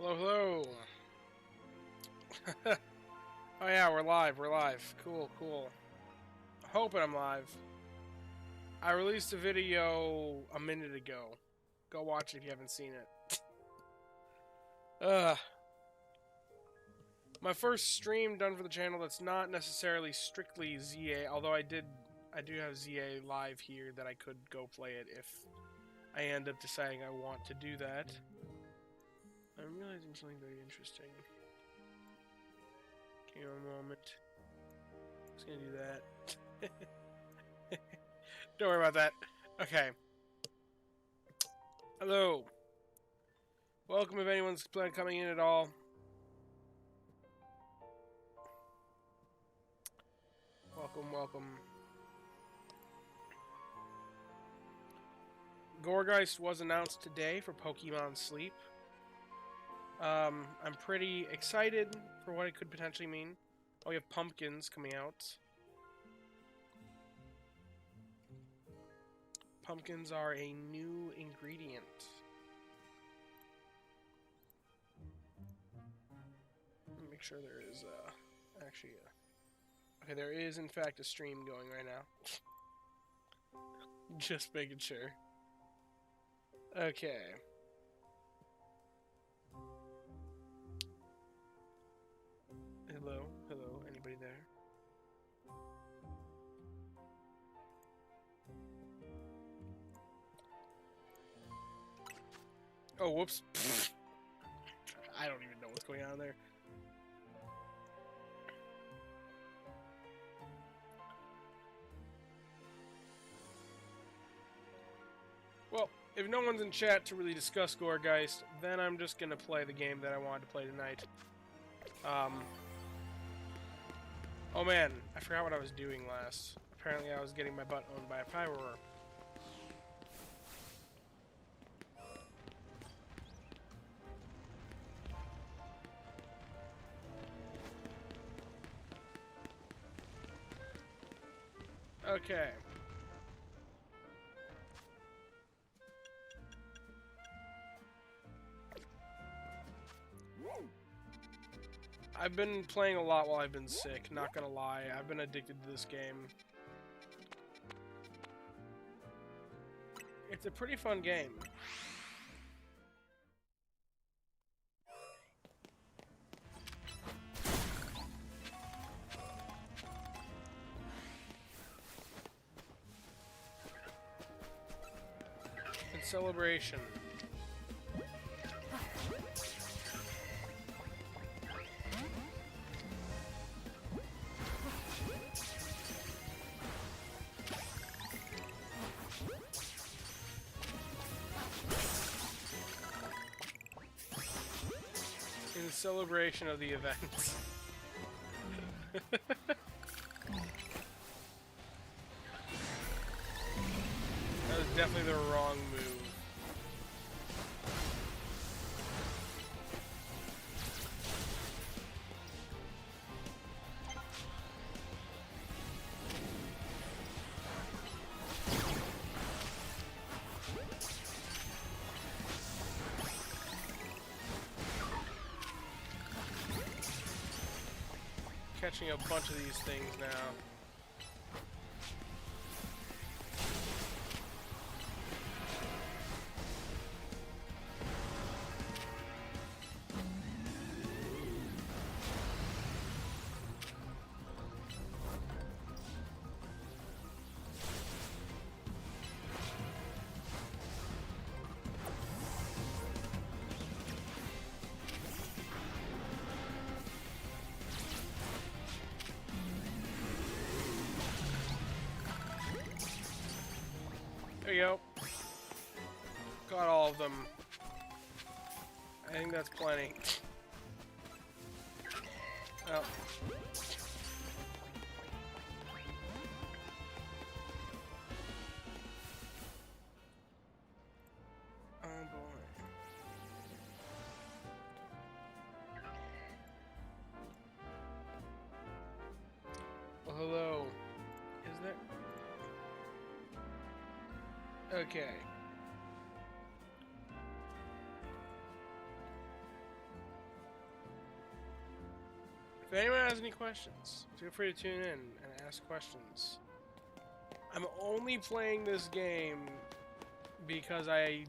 Hello, hello. Oh yeah, we're live, we're live. Cool, cool. Hoping I'm live. I released a video a minute ago. Go watch it if you haven't seen it. Ugh. My first stream done for the channel that's not necessarily strictly ZA, although I do have ZA live here that I could go play it if I end up deciding I want to do that. I'm realizing something very interesting. Give me a moment. Just gonna do that. Don't worry about that. Okay. Hello. Welcome if anyone's coming in at all. Welcome, welcome. Gourgeist was announced today for Pokemon Sleep. I'm pretty excited for what it could potentially mean. Oh, we have pumpkins coming out. Pumpkins are a new ingredient. Let me make sure there is actually okay, there is in fact a stream going right now. Just making sure. Okay. Hello, hello, anybody there? Oh, whoops. I don't even know what's going on there. Well, if no one's in chat to really discuss Gourgeist, then I'm just gonna play the game that I wanted to play tonight. Oh man, I forgot what I was doing last. Apparently I was getting my butt owned by a firework. Okay. I've been playing a lot while I've been sick, not gonna lie. I've been addicted to this game. It's a pretty fun game. In celebration. In celebration of the events. That was definitely the wrong move. Catching a bunch of these things now. There you go. Got all of them. I think that's plenty. Oh. Oh boy. Well, hello. Is there? Okay. If anyone has any questions, feel free to tune in and ask questions. I'm only playing this game because I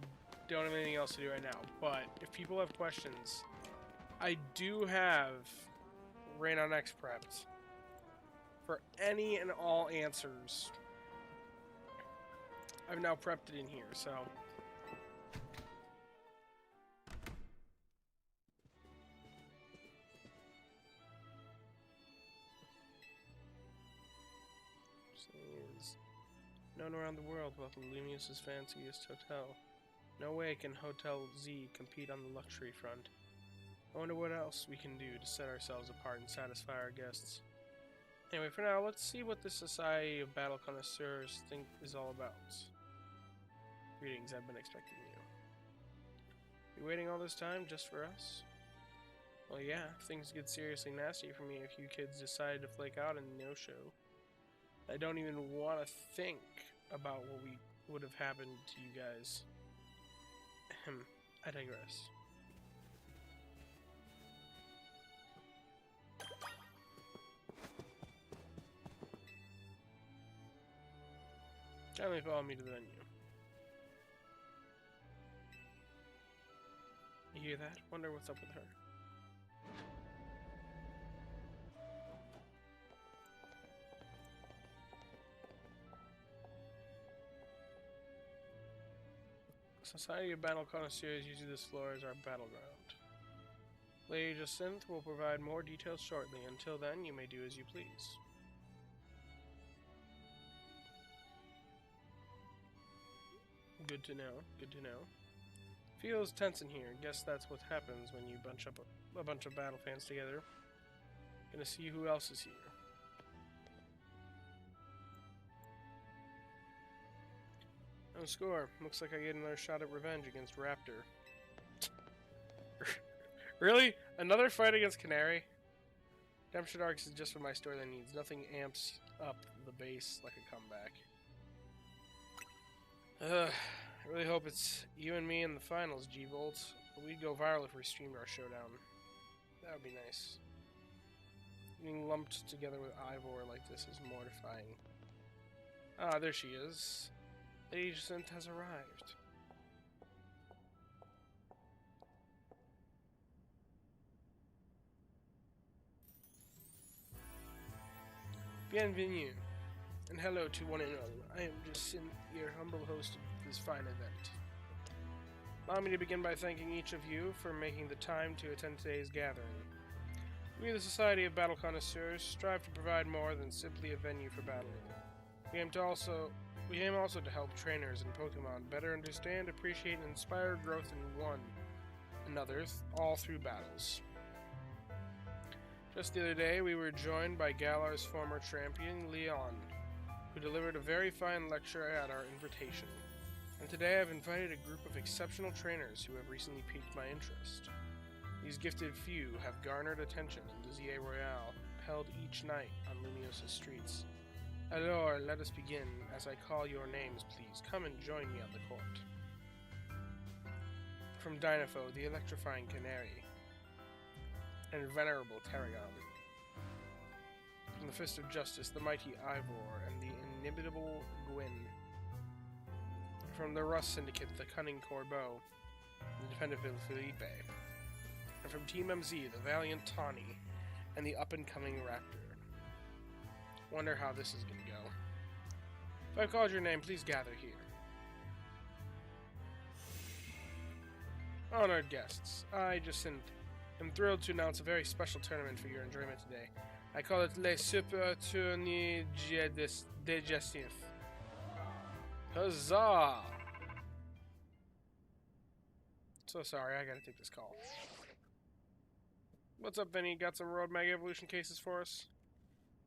don't have anything else to do right now. But if people have questions, I do have Rain on X prepped for any and all answers. I've now prepped it in here, so. Known around the world, welcome Lumius's fanciest hotel. No way can Hotel Z compete on the luxury front. I wonder what else we can do to set ourselves apart and satisfy our guests. Anyway, for now, let's see what the Society of Battle Connoisseurs think is all about. Greetings, I've been expecting you. You waiting all this time just for us? Well, yeah, things get seriously nasty for me if you kids decide to flake out and no-show. I don't even want to think about what would have happened to you guys. I digress. Kindly follow me to the venue. You hear that? Wonder what's up with her. Society of Battle Connoisseurs uses this floor as our battleground. Lady Jacinth will provide more details shortly. Until then, you may do as you please. Good to know. Good to know. Feels tense in here. Guess that's what happens when you bunch up a bunch of battle fans together. Gonna see who else is here. No score. Looks like I get another shot at revenge against Raptor. Really? Another fight against Canary? Redemption Arcs is just what my storyline needs. Nothing amps up the base like a comeback. I really hope it's you and me in the finals, G-Volt. We'd go viral if we streamed our showdown. That would be nice. Being lumped together with Ivor like this is mortifying. Ah, there she is. Lady Jacinth has arrived. Bienvenue, and hello to one and all. I am Jacinth, your humble host of this fine event. Allow me to begin by thanking each of you for making the time to attend today's gathering. We, the Society of Battle Connoisseurs, strive to provide more than simply a venue for battling. We aim also to help trainers and Pokemon better understand, appreciate, and inspire growth in one another, all through battles. Just the other day, we were joined by Galar's former champion, Leon, who delivered a very fine lecture at our invitation. And today I've invited a group of exceptional trainers who have recently piqued my interest. These gifted few have garnered attention in the ZA Royale, held each night on Lumios's streets. Alors, let us begin. As I call your names, please come and join me on the court. From Dynafo, the electrifying Canary, and venerable Tarragon. From the Fist of Justice, the mighty Ivor, and the inimitable Gwyn. From the Rust Syndicate, the cunning Corbeau, and the dependable Felipe. And from Team MZ, the valiant Tawny, and the up-and-coming Raptor. Wonder how this is gonna go. If I've called your name, please gather here. Honored guests, I, Jacinth, am thrilled to announce a very special tournament for your enjoyment today. I call it Les Super Tournées de Jacinth. Huzzah! So sorry, I gotta take this call. What's up, Vinny? Got some Road Mega Evolution cases for us?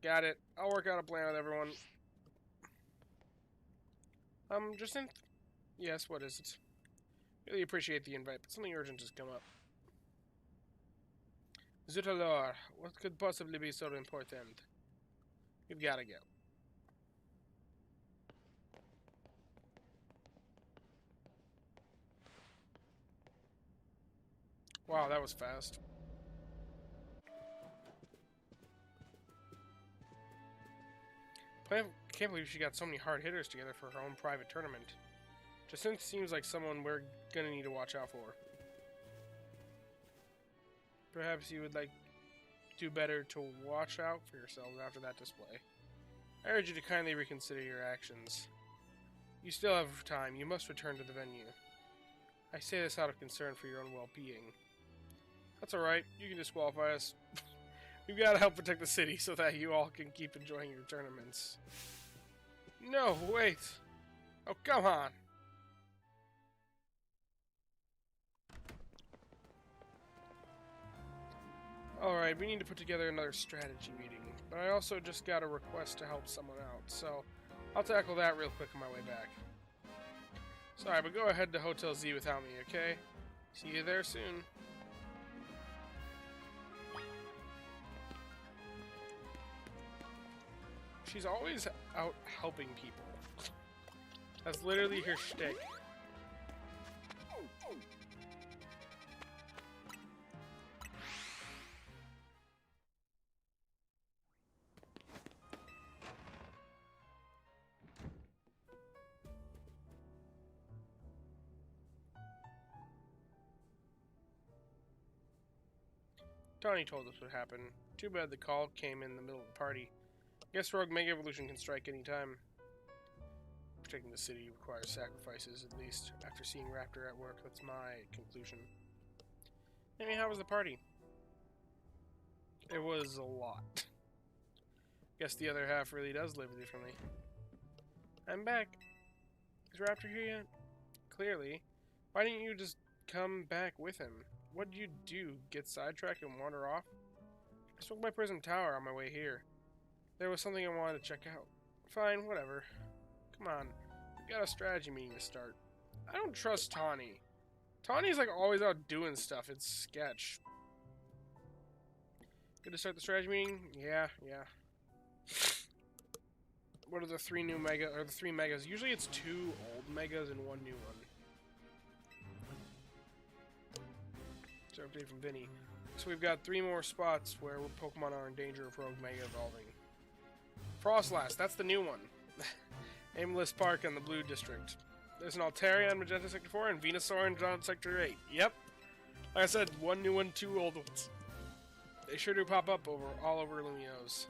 Got it. I'll work out a plan with everyone. Jacinth? Yes, what is it? Really appreciate the invite, but something urgent has come up. Zutalor, what could possibly be so important? You've gotta go. Wow, that was fast. I can't believe she got so many hard hitters together for her own private tournament. Jacinth seems like someone we're gonna need to watch out for. Perhaps you would like do better to watch out for yourselves after that display. I urge you to kindly reconsider your actions. You still have time. You must return to the venue. I say this out of concern for your own well-being. That's alright. You can disqualify us. We've got to help protect the city so that you all can keep enjoying your tournaments. No, wait. Oh, come on. Alright, we need to put together another strategy meeting. But I also just got a request to help someone out, so I'll tackle that real quick on my way back. Sorry, but go ahead to Hotel Z without me, okay? See you there soon. She's always out helping people. That's literally her shtick. Tawny told us what happened. Too bad the call came in the middle of the party. Guess Rogue Mega Evolution can strike any time. Protecting the city requires sacrifices, at least. After seeing Raptor at work, that's my conclusion. Amy, how was the party? It was a lot. Guess the other half really does live differently. I'm back. Is Raptor here yet? Clearly. Why didn't you just come back with him? What did you do? Get sidetracked and wander off? I spoke by Prism Tower on my way here. There was something I wanted to check out. Fine, whatever. Come on. We've got a strategy meeting to start. I don't trust Tawny. Tawny's like always out doing stuff. It's sketch. Good to start the strategy meeting? Yeah. What are the three new mega or the three megas? Usually it's 2 old megas and 1 new one. So update from Vinny. So we've got 3 more spots where Pokemon are in danger of Rogue Mega evolving. Frostlass, that's the new one. Aimless Park in the Blue District. There's an Altaria in Magenta Sector 4 and Venusaur in John Sector 8. Yep. Like I said, 1 new one, 2 old ones. They sure do pop up all over Lumiose.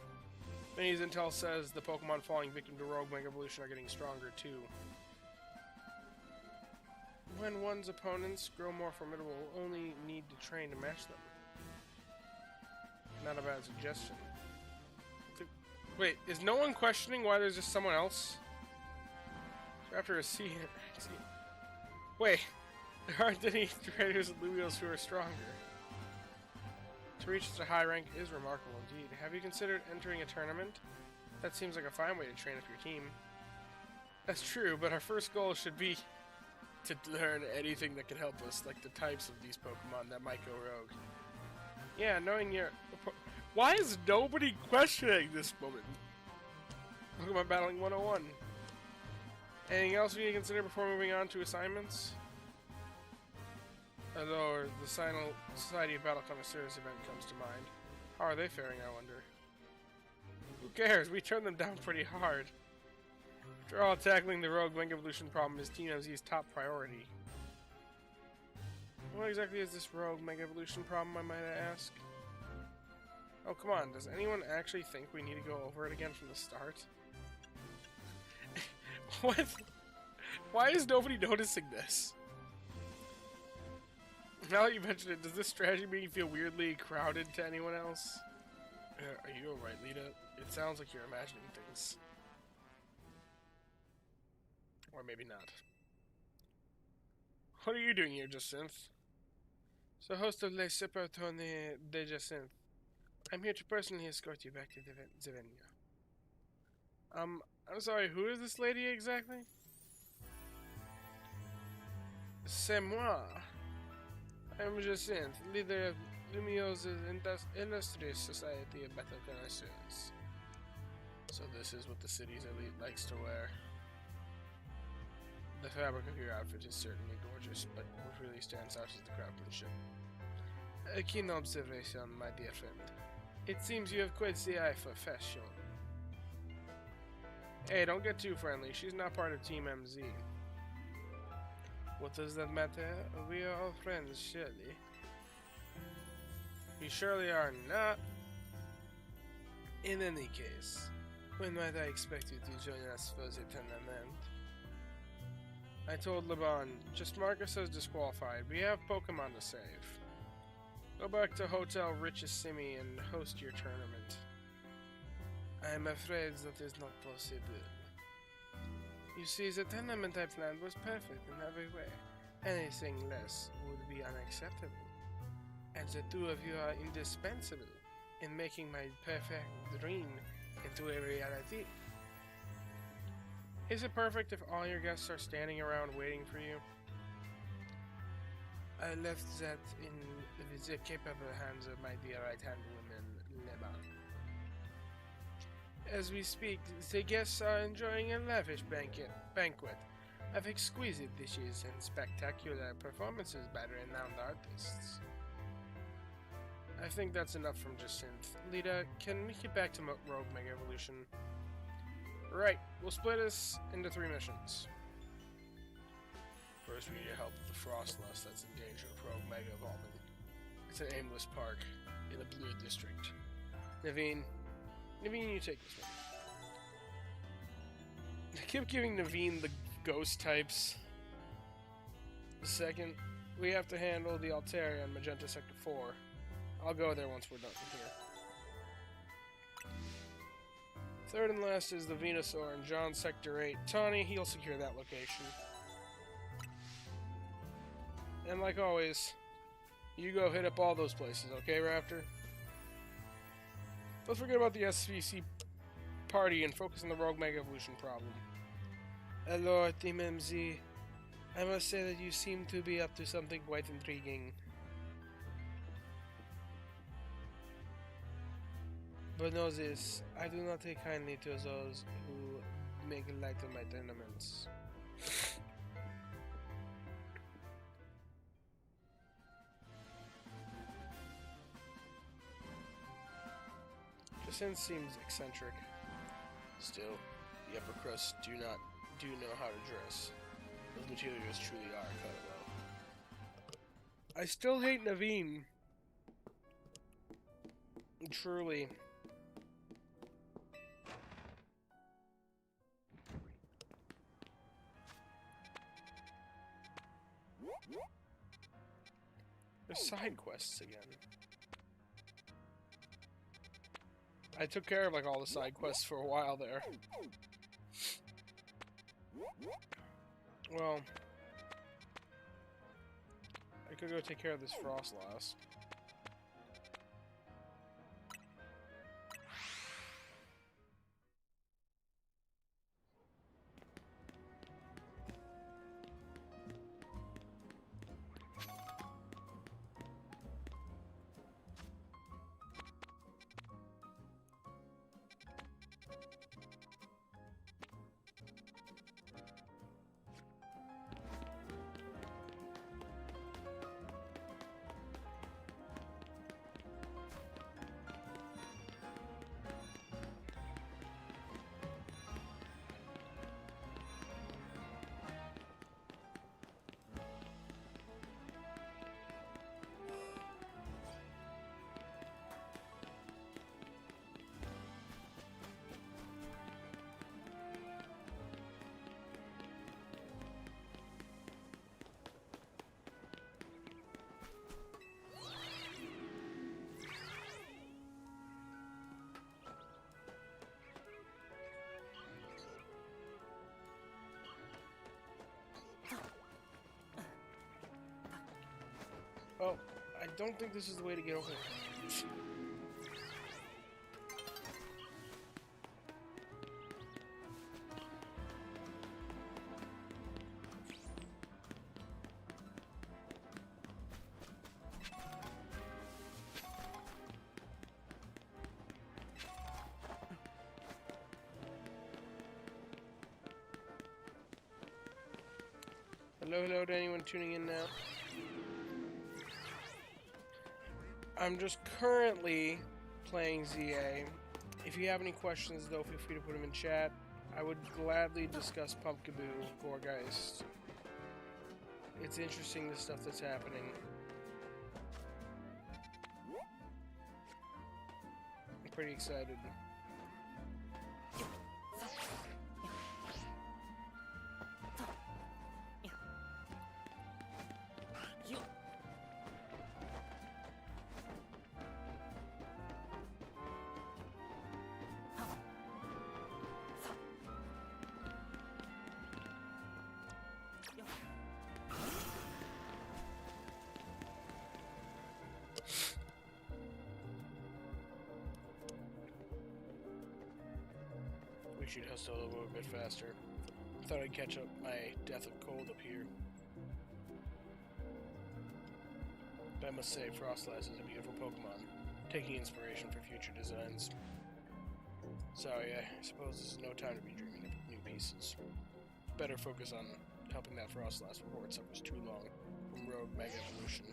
Vinny's intel says the Pokemon falling victim to Rogue Mega Evolution are getting stronger too. When one's opponents grow more formidable, only need to train to match them. Not a bad suggestion. Wait, is no one questioning why there's just someone else? After a C. Wait, there aren't any trainers at Lumiose who are stronger. To reach such a high rank is remarkable indeed. Have you considered entering a tournament? That seems like a fine way to train up your team. That's true, but our first goal should be to learn anything that can help us, like the types of these Pokemon that might go rogue. Yeah, knowing your... Why is nobody questioning this moment? Pokemon Battling 101. Anything else we need to consider before moving on to assignments? Although the Society of Battle Connoisseurs event comes to mind. How are they faring, I wonder? Who cares? We turned them down pretty hard. After all, tackling the Rogue Mega Evolution problem is Team MZ's top priority. What exactly is this Rogue Mega Evolution problem, I might ask? Oh, come on. Does anyone actually think we need to go over it again from the start? What? Why is nobody noticing this? Now that you mention it, does this strategy meeting feel weirdly crowded to anyone else? Are you alright, Lita? It sounds like you're imagining things. Or maybe not. What are you doing here, Jacinth? So, host of Les Super Tournées de Jacinth. I'm here to personally escort you back to the venue. I'm sorry, who is this lady exactly? C'est moi. I'm Jacinth, leader of Lumiose's illustrious Society of Battle Connoisseurs. So this is what the city's elite likes to wear. The fabric of your outfit is certainly gorgeous, but what really stands out is the craftsmanship. A keen observation, my dear friend. It seems you have quite the eye for fashion. Hey, don't get too friendly. She's not part of Team MZ. What does that matter? We are all friends, surely. You surely are not. In any case, when might I expect you to join us for the tournament? I told Laban, just mark us as disqualified. We have Pokemon to save. Go back to Hotel Richissimi and host your tournament. I am afraid that is not possible. You see, the tournament I planned was perfect in every way. Anything less would be unacceptable. And the two of you are indispensable in making my perfect dream into a reality. Is it perfect if all your guests are standing around waiting for you? I left that in the capable hands of my dear right-hand woman, Leban. As we speak, the guests are enjoying a lavish banquet of exquisite dishes and spectacular performances by renowned artists. I think that's enough from Jacinth. Lita, can we get back to Rogue Mega Evolution? Right, we'll split us into 3 missions. First, we need help with the Frostlust that's in danger of Rogue Mega Evolving. It's an aimless park in the Blue District. Naveen, you take this one. I keep giving Naveen the ghost types. The second, we have to handle the Altaria in Magenta Sector 4. I'll go there once we're done here. Third and last is the Venusaur in John Sector 8. Tawny, he'll secure that location. And like always, you go hit up all those places, okay, Raptor? Let's forget about the SVC party and focus on the Rogue Mega Evolution problem. Hello, Team MZ. I must say that you seem to be up to something quite intriguing. But know this, I do not take kindly to those who make light of my tournaments. Jacinth seems eccentric. Still, the upper crust do know how to dress. Those materials truly are incredible. I still hate Naveen. Truly. There's side quests again. I took care of like all the side quests for a while there. Well, I could go take care of this Frostlass. Oh, I don't think this is the way to get over there. Hello to anyone tuning in now. I'm just currently playing ZA. If you have any questions, though, feel free to put them in chat. I would gladly discuss Pumpkaboo, Gourgeist. It's interesting, the stuff that's happening. I'm pretty excited. We should hustle a little bit faster. I thought I'd catch up my death of cold up here. But I must say, Frostlass is a beautiful Pokemon, taking inspiration for future designs. Sorry, I suppose this is no time to be dreaming of new pieces. Better focus on helping that Frostlass before it suffers too long from Rogue Mega Evolution.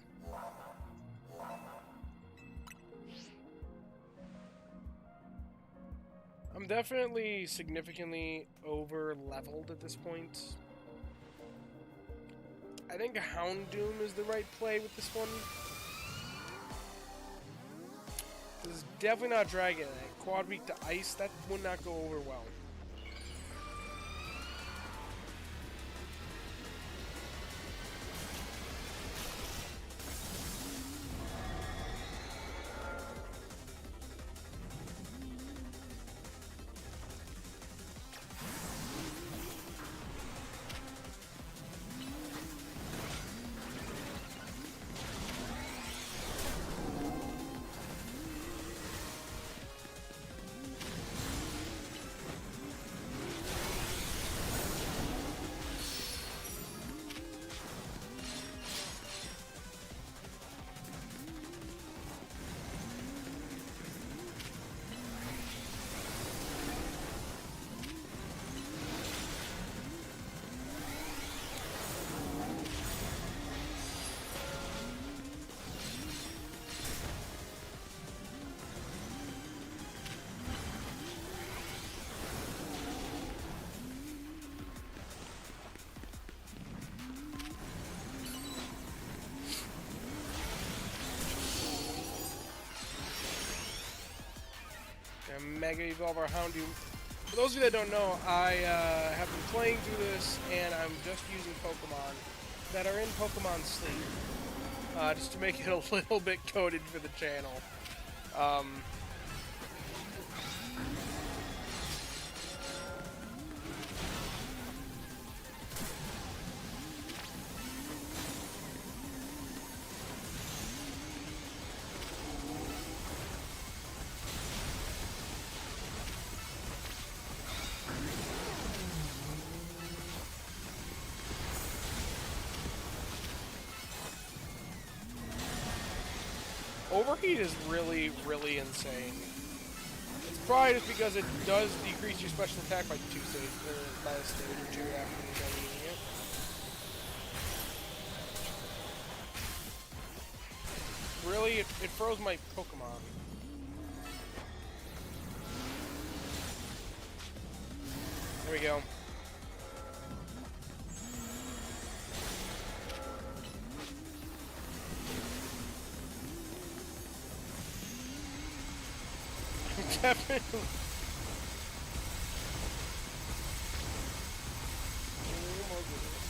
I'm definitely significantly over-leveled at this point. I think Houndoom is the right play with this one. This is definitely not Dragonite. Quad weak to Ice, that would not go over well. Mega Evolve our Houndoom. For those of you that don't know, I have been playing through this, and I'm just using Pokemon that are in Pokemon Sleep, just to make it a little bit coded for the channel. Overheat is really, really insane. It's probably just because it does decrease your special attack by 2 stages, or by a stage or 2 after you're done using it. Really, it froze my Pokemon. There we go. Definitely. Oh my goodness.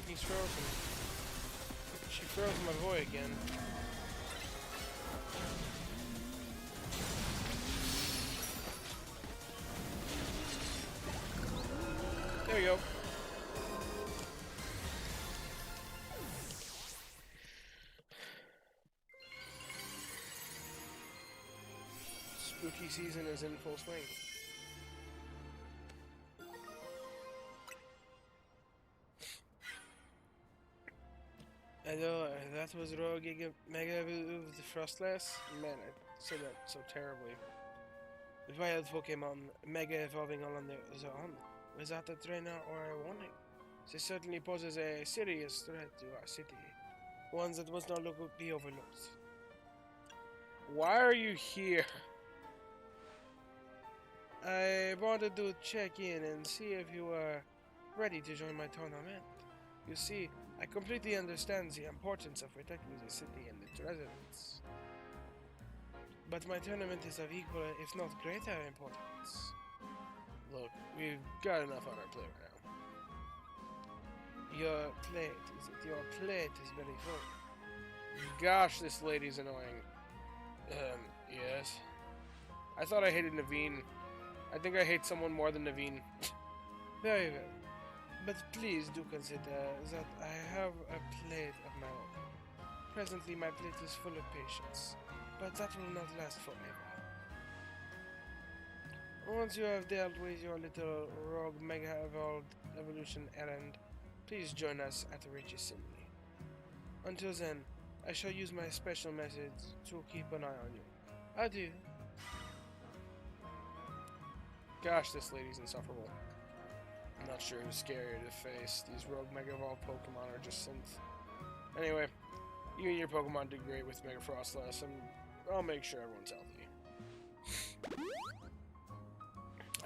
He's frozen. She froze my boy again. There we go. Spooky season is in full swing. I know, that was Rogue Mega of the Frostless. Man, I said that so terribly. The wild Pokemon Mega evolving on their own. Without a trainer or a warning. This certainly poses a serious threat to our city. One that must not be overlooked. Why are you here? I wanted to check in and see if you were ready to join my tournament. You see, I completely understand the importance of protecting the city and its residents. But my tournament is of equal, if not greater, importance. Look, we've got enough on our plate right now. Your plate is very full. Gosh, this lady's annoying. Yes. I thought I hated Naveen. I think I hate someone more than Naveen. Very well. But please do consider that I have a plate of my own. Presently, my plate is full of patience, but that will not last forever. Once you have dealt with your little rogue mega evolved evolution errand, please join us at the Rich Assembly. Until then, I shall use my special methods to keep an eye on you. Adieu. Gosh, this lady's insufferable. I'm not sure who's scarier to face. These rogue Mega Evolved Pokemon are just synth. Anyway, you and your Pokemon did great with Mega Frostless, and I'll make sure everyone's healthy.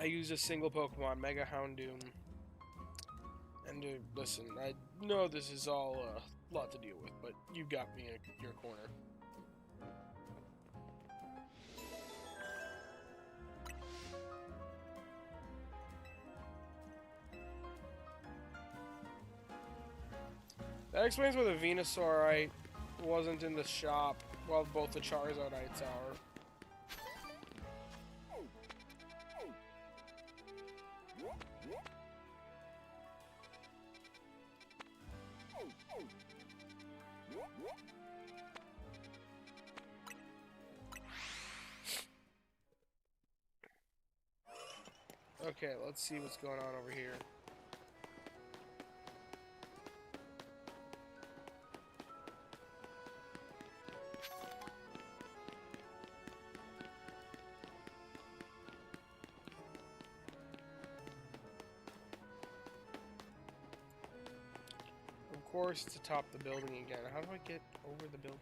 I use a single Pokemon, Mega Houndoom. And listen, I know this is all a lot to deal with, but you got me in your corner. That explains why the Venusaurite wasn't in the shop while both the Charizardites are. Okay, let's see what's going on over here. Of course, to top the building again. How do I get over the building?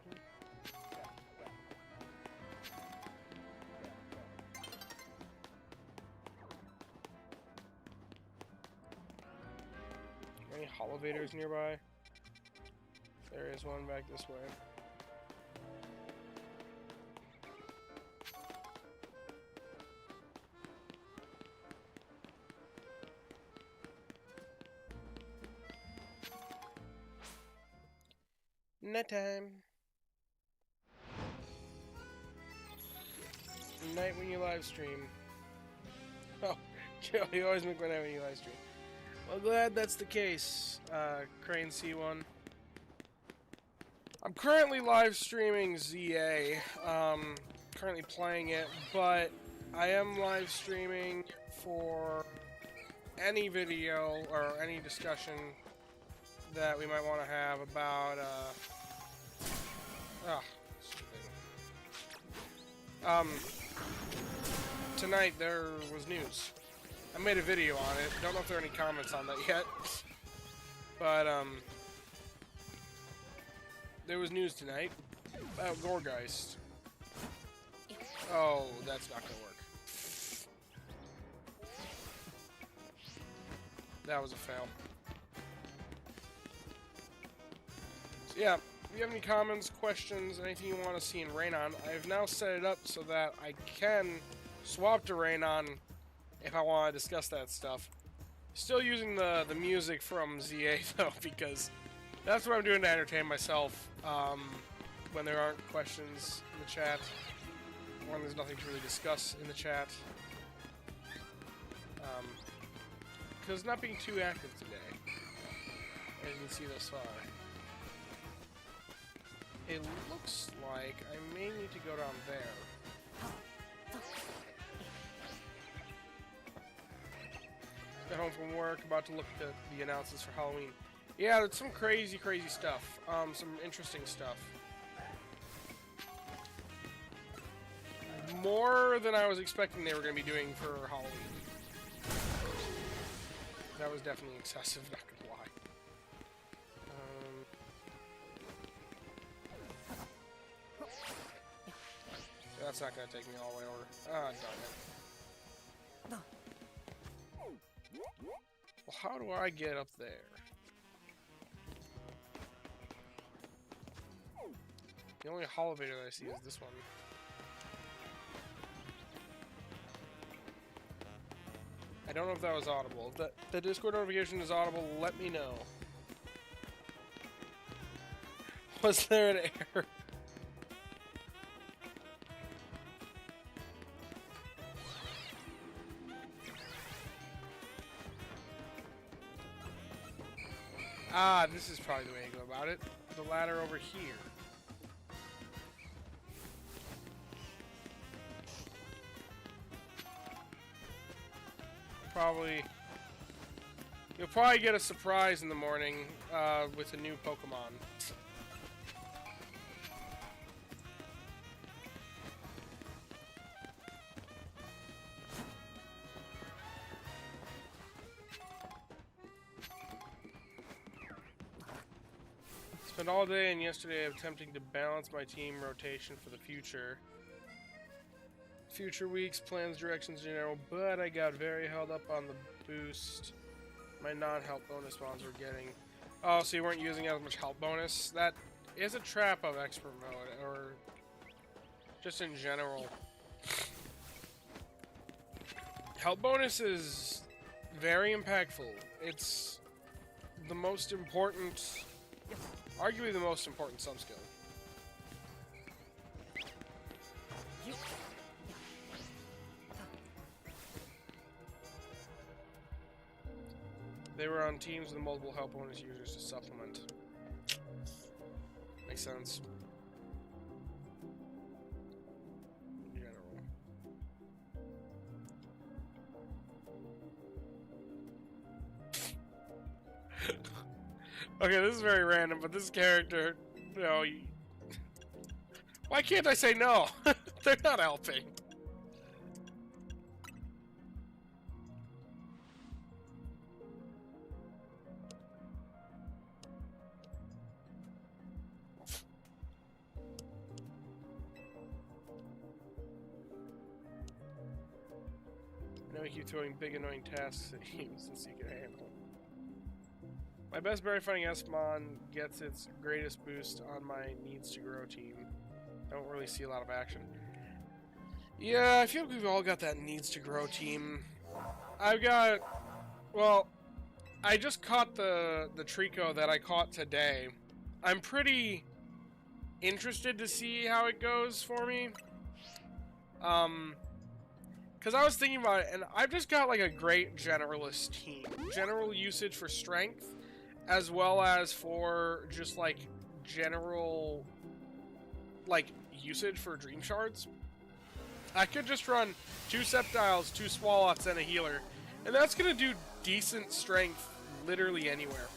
Any Holovators nearby? There is one back this way. Nighttime. Night when you live stream. Oh, Joe, you always make fun of when you live stream. Well, glad that's the case, Crane C1. I'm currently live streaming ZA, currently playing it, but I am live streaming for any video or any discussion that we might want to have about, tonight there was news. I made a video on it. Don't know if there are any comments on that yet. But, there was news tonight about Gourgeist. Oh, that's not gonna work. That was a fail. So yeah, if you have any comments, questions, anything you want to see in Rainon, I've now set it up so that I can swap to Rainon if I want to discuss that stuff. Still using the music from ZA though, because that's what I'm doing to entertain myself when there aren't questions in the chat, when there's nothing to really discuss in the chat. Because not being too active today, as you can see thus far. It looks like I may need to go down there. Got home from work, about to look at the announcements for Halloween. Yeah, it's some crazy, crazy stuff. Some interesting stuff. More than I was expecting they were going to be doing for Halloween. That was definitely excessive, not gonna lie. That's not gonna take me all the way over. Ah, darn it. Well, how do I get up there? The only elevator that I see is this one. I don't know if that was audible. If the Discord notification is audible, let me know. Was there an error? Ah, this is probably the way to go about it. The ladder over here. You'll probably get a surprise in the morning with a new Pokemon. Spent all day and yesterday attempting to balance my team rotation for the future. Future weeks, plans, directions in general, but I got very held up on the boost my non-health bonus spawns were getting. Oh, so you weren't using as much health bonus? That is a trap of expert mode, or just in general. Health bonus is very impactful. It's the most important, arguably the most important sub-skill. They were on teams with multiple help bonus users to supplement. Makes sense. In general. Okay, this is very random, but this character, you know, why can't I say no? They're not helping. Now we keep throwing big annoying tasks at you since you can handle. My best berry finding Esmon gets its greatest boost on my needs to grow team. Don't really see a lot of action. Yeah, I feel like we've all got that needs to grow team. I've got, well, I just caught the Trico that I caught today. I'm pretty interested to see how it goes for me. Because I was thinking about it, and I've just got like a great generalist team. General usage for strength, as well as for just like general like usage for dream shards. I could just run 2 Sceptiles, 2 Swallots, and a healer, and that's gonna do decent strength literally anywhere.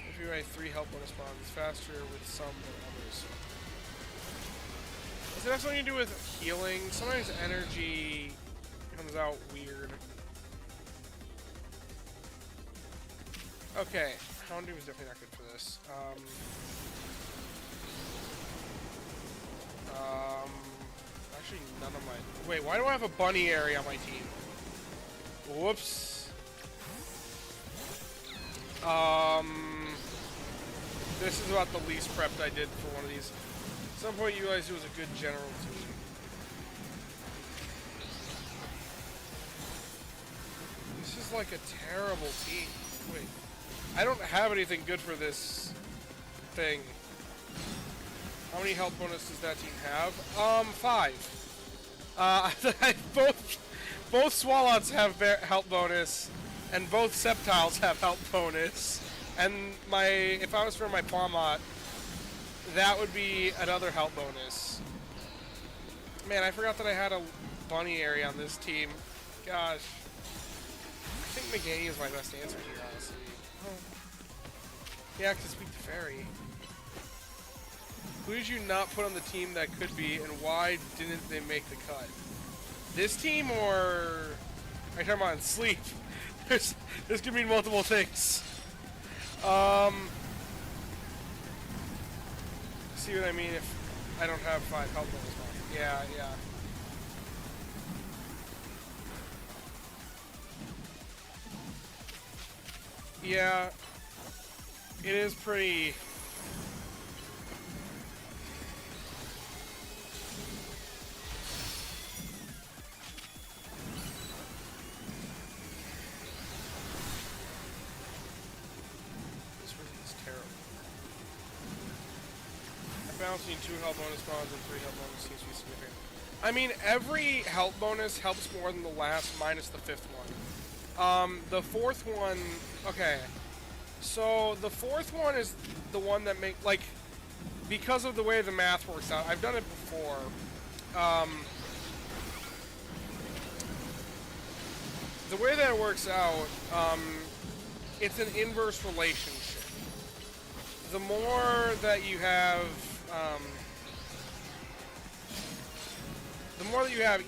If you write 3 help bonus spawns, faster with some than others. Does it have something to do with healing? Sometimes energy comes out weird. Okay, Houndoom is definitely not good for this. Actually, none of my... Wait, why do I have a bunny area on my team? Whoops. This is about the least prepped I did for one of these. At some point, you guys do as a good general team. This is like a terrible team. Wait. I don't have anything good for this thing. How many health bonus does that team have? 5. Both Swallots have health bonus, and both Sceptiles have health bonus. And if I was for my Pawmot, that would be another health bonus. Man, I forgot that I had a bunny area on this team. Gosh. I think Meganium is my best answer here, honestly. Oh. Yeah, because speak to Fairy. Who did you not put on the team that could be, and why didn't they make the cut? This team, or are you talking about in sleep? This could mean multiple things. See what I mean? If I don't have 5 health bonus points. Yeah, yeah. Yeah, it is pretty. This really is terrible. Balancing 2 health bonus spawns and 3 health bonus seems to be significant. I mean, every health bonus helps more than the last, minus the 5th one. The 4th one, okay. So the 4th one is the one that like, because of the way the math works out. I've done it before. The way that it works out, it's an inverse relationship. The more that you have,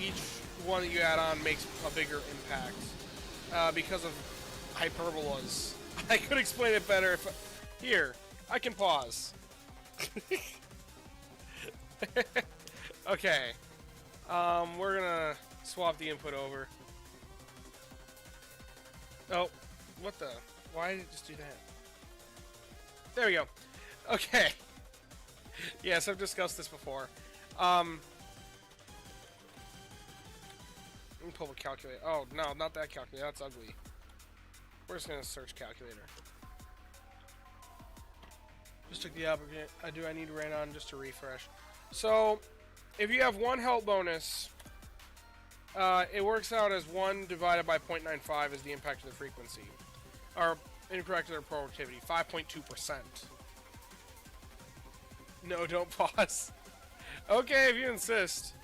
each one that you add on makes a bigger impact. Because of hyperbolas. I could explain it better if... Here, I can pause. Okay. We're gonna swap the input over. Oh, what the... Why did it just do that? There we go. Okay. Yes, I've discussed this before. Let me pull a calculator. Oh, no, not that calculator. That's ugly. We're just gonna search calculator. Just took the opportunity. I need to rain on just to refresh. So, if you have 1 health bonus, it works out as 1 divided by 0.95 is the impact of the frequency. Or, impact of their productivity. 5.2%. No, don't pause. Okay, if you insist.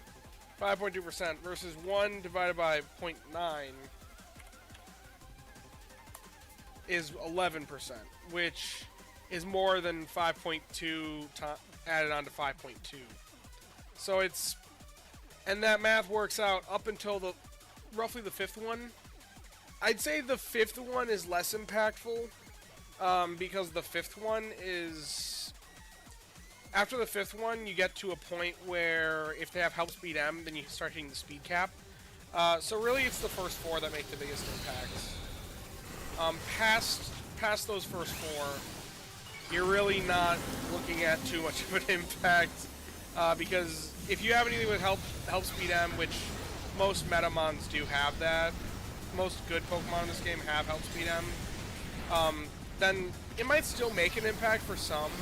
5.2% versus 1 divided by 0.9 is 11%, which is more than 5.2 added on to 5.2. So it's, and that math works out up until the roughly the 5th one. I'd say the 5th one is less impactful, because the 5th one is, after the 5th one, you get to a point where if they have help speed M, then you start hitting the speed cap. So really, it's the first 4 that make the biggest impact. Past those first 4, you're really not looking at too much of an impact, because if you have anything with help speed M, which most Metamons do have that, most good Pokemon in this game have help speed M, then it might still make an impact for some.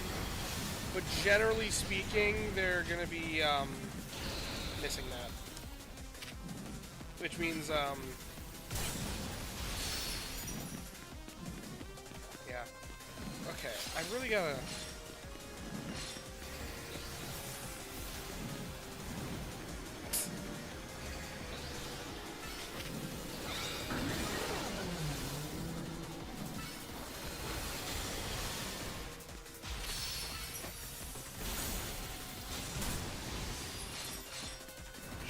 But generally speaking, they're going to be missing that. Which means, yeah. Okay, I really gotta...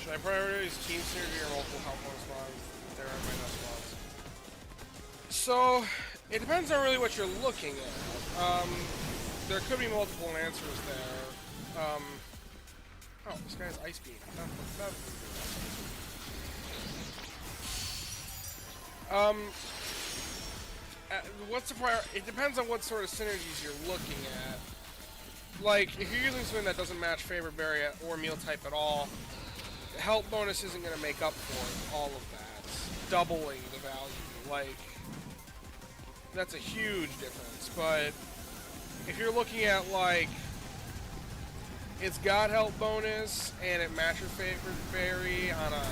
Should I prioritize team synergy or multiple health bonus spawns? There are my best spawns. So, it depends on really what you're looking at. There could be multiple answers there. Oh, this guy's Ice Beam. What's the priority? It depends on what sort of synergies you're looking at. Like, if you're using something that doesn't match Favorite Berry or Meal type at all, health bonus isn't going to make up for all of that. Doubling the value. Like, that's a huge difference. But if you're looking at, like, it's got health bonus and it matches Favorite Berry on a...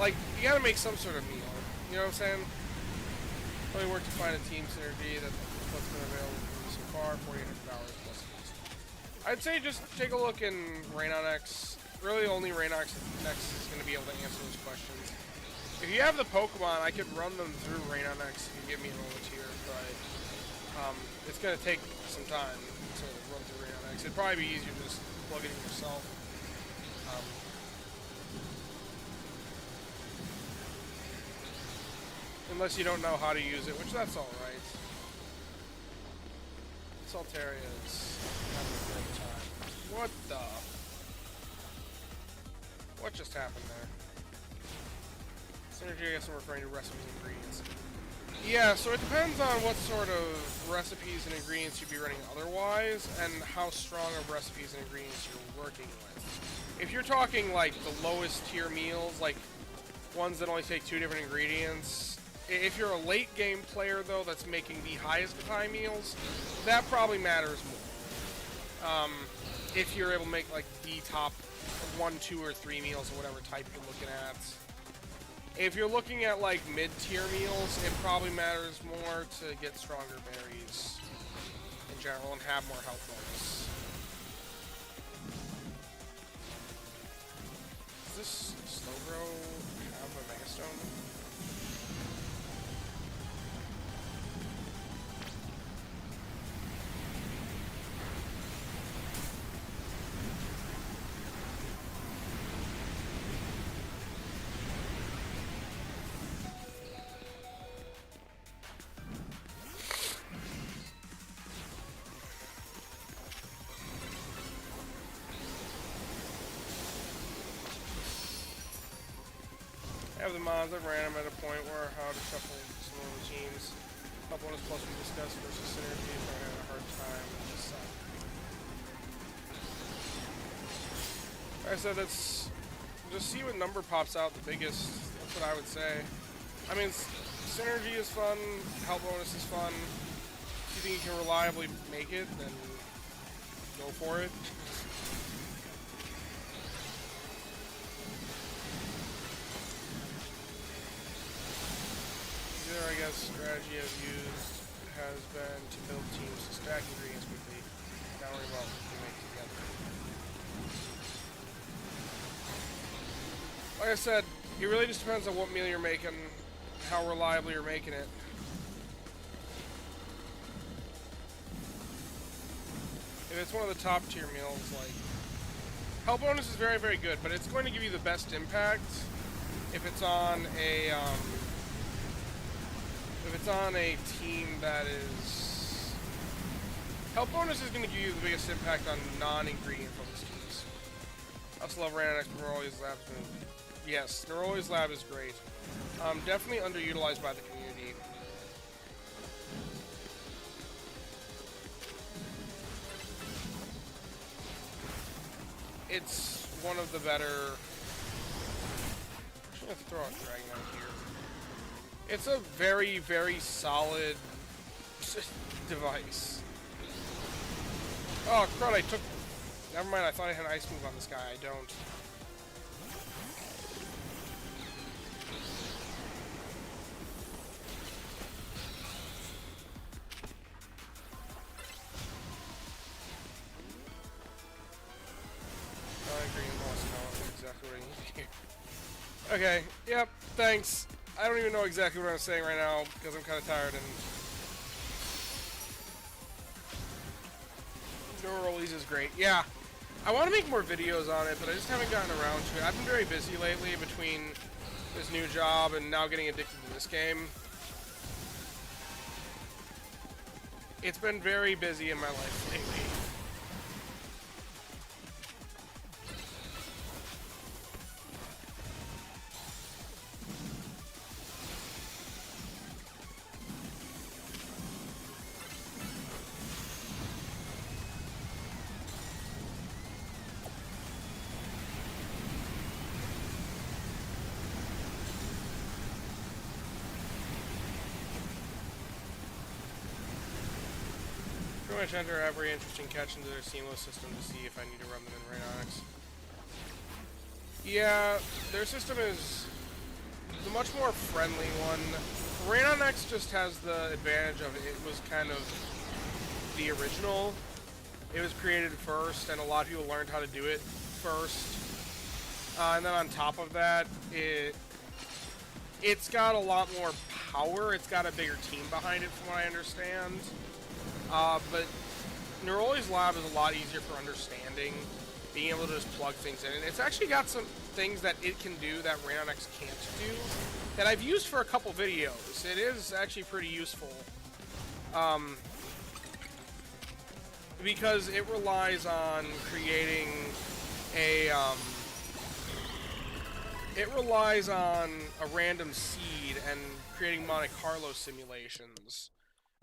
Like, you got to make some sort of meal. You know what I'm saying? Only work to find a team synergy that's been available so far. $4,800 plus fees. I'd say just take a look in Rain on X. Really, only Rainox next is going to be able to answer those questions. If you have the Pokemon, I could run them through Rain on X if you give me an moment here, but it's gonna take some time to run through Rain on X. It'd probably be easier to just plug it in yourself. Unless you don't know how to use it, which that's alright. Saltaria is having a great time. What the? What just happened there? Synergy, I guess I'm referring to recipes and ingredients. Yeah, so it depends on what sort of recipes and ingredients you'd be running otherwise, and how strong of recipes and ingredients you're working with. If you're talking like the lowest tier meals, like ones that only take 2 different ingredients, if you're a late game player though that's making the highest of high meals, that probably matters more. If you're able to make like the top 1, 2, or 3 meals or whatever type you're looking at. If you're looking at like mid-tier meals, it probably matters more to get stronger berries in general and have more health bonus. Does this Slowbro have a Mega Stone? Have the mods that ran them at a point where how to shuffle some of the teams. Top bonus plus we discussed versus synergy if I had a hard time with this side. Like I said, it's just see what number pops out the biggest. That's what I would say. I mean, synergy is fun, health bonus is fun. If you think you can reliably make it, then go for it. I guess strategy I've used has been to build teams to stack ingredients quickly, not worry about what they make together. Like I said, it really just depends on what meal you're making, how reliably you're making it. If it's one of the top tier meals, like health bonus is very, very good, but it's going to give you the best impact if it's on a team that is... Health bonus is going to give you the biggest impact on non-ingredient focused teams. I also love Random X Neroli's Lab. Yes, Neroli's Lab is great. Definitely underutilized by the community. It's one of the better... I'm just going to throw out Dragon out here. It's a very, very solid device. Oh, crud, I took... Never mind, I thought I had an ice move on this guy. I don't. Exactly what I need here. Okay, yep, thanks. I don't even know exactly what I'm saying right now because I'm kind of tired and Neroli's is great. Yeah, I want to make more videos on it, but I just haven't gotten around to it. I've been very busy lately between this new job and now getting addicted to this game. It's been very busy in my life lately. I'm going to enter every interesting catch into their seamless system to see if I need to run them in Rainonyx. Yeah, their system is the much more friendly one. Rainonyx just has the advantage of it was kind of the original. It was created first, and a lot of people learned how to do it first. And then on top of that, it's got a lot more power. It's got a bigger team behind it, from what I understand. But Neroli's lab is a lot easier for understanding, being able to just plug things in. And it's actually got some things that it can do that Rain on X can't do, that I've used for a couple videos. It is actually pretty useful. Because it relies on creating a, it relies on a random seed and creating Monte Carlo simulations.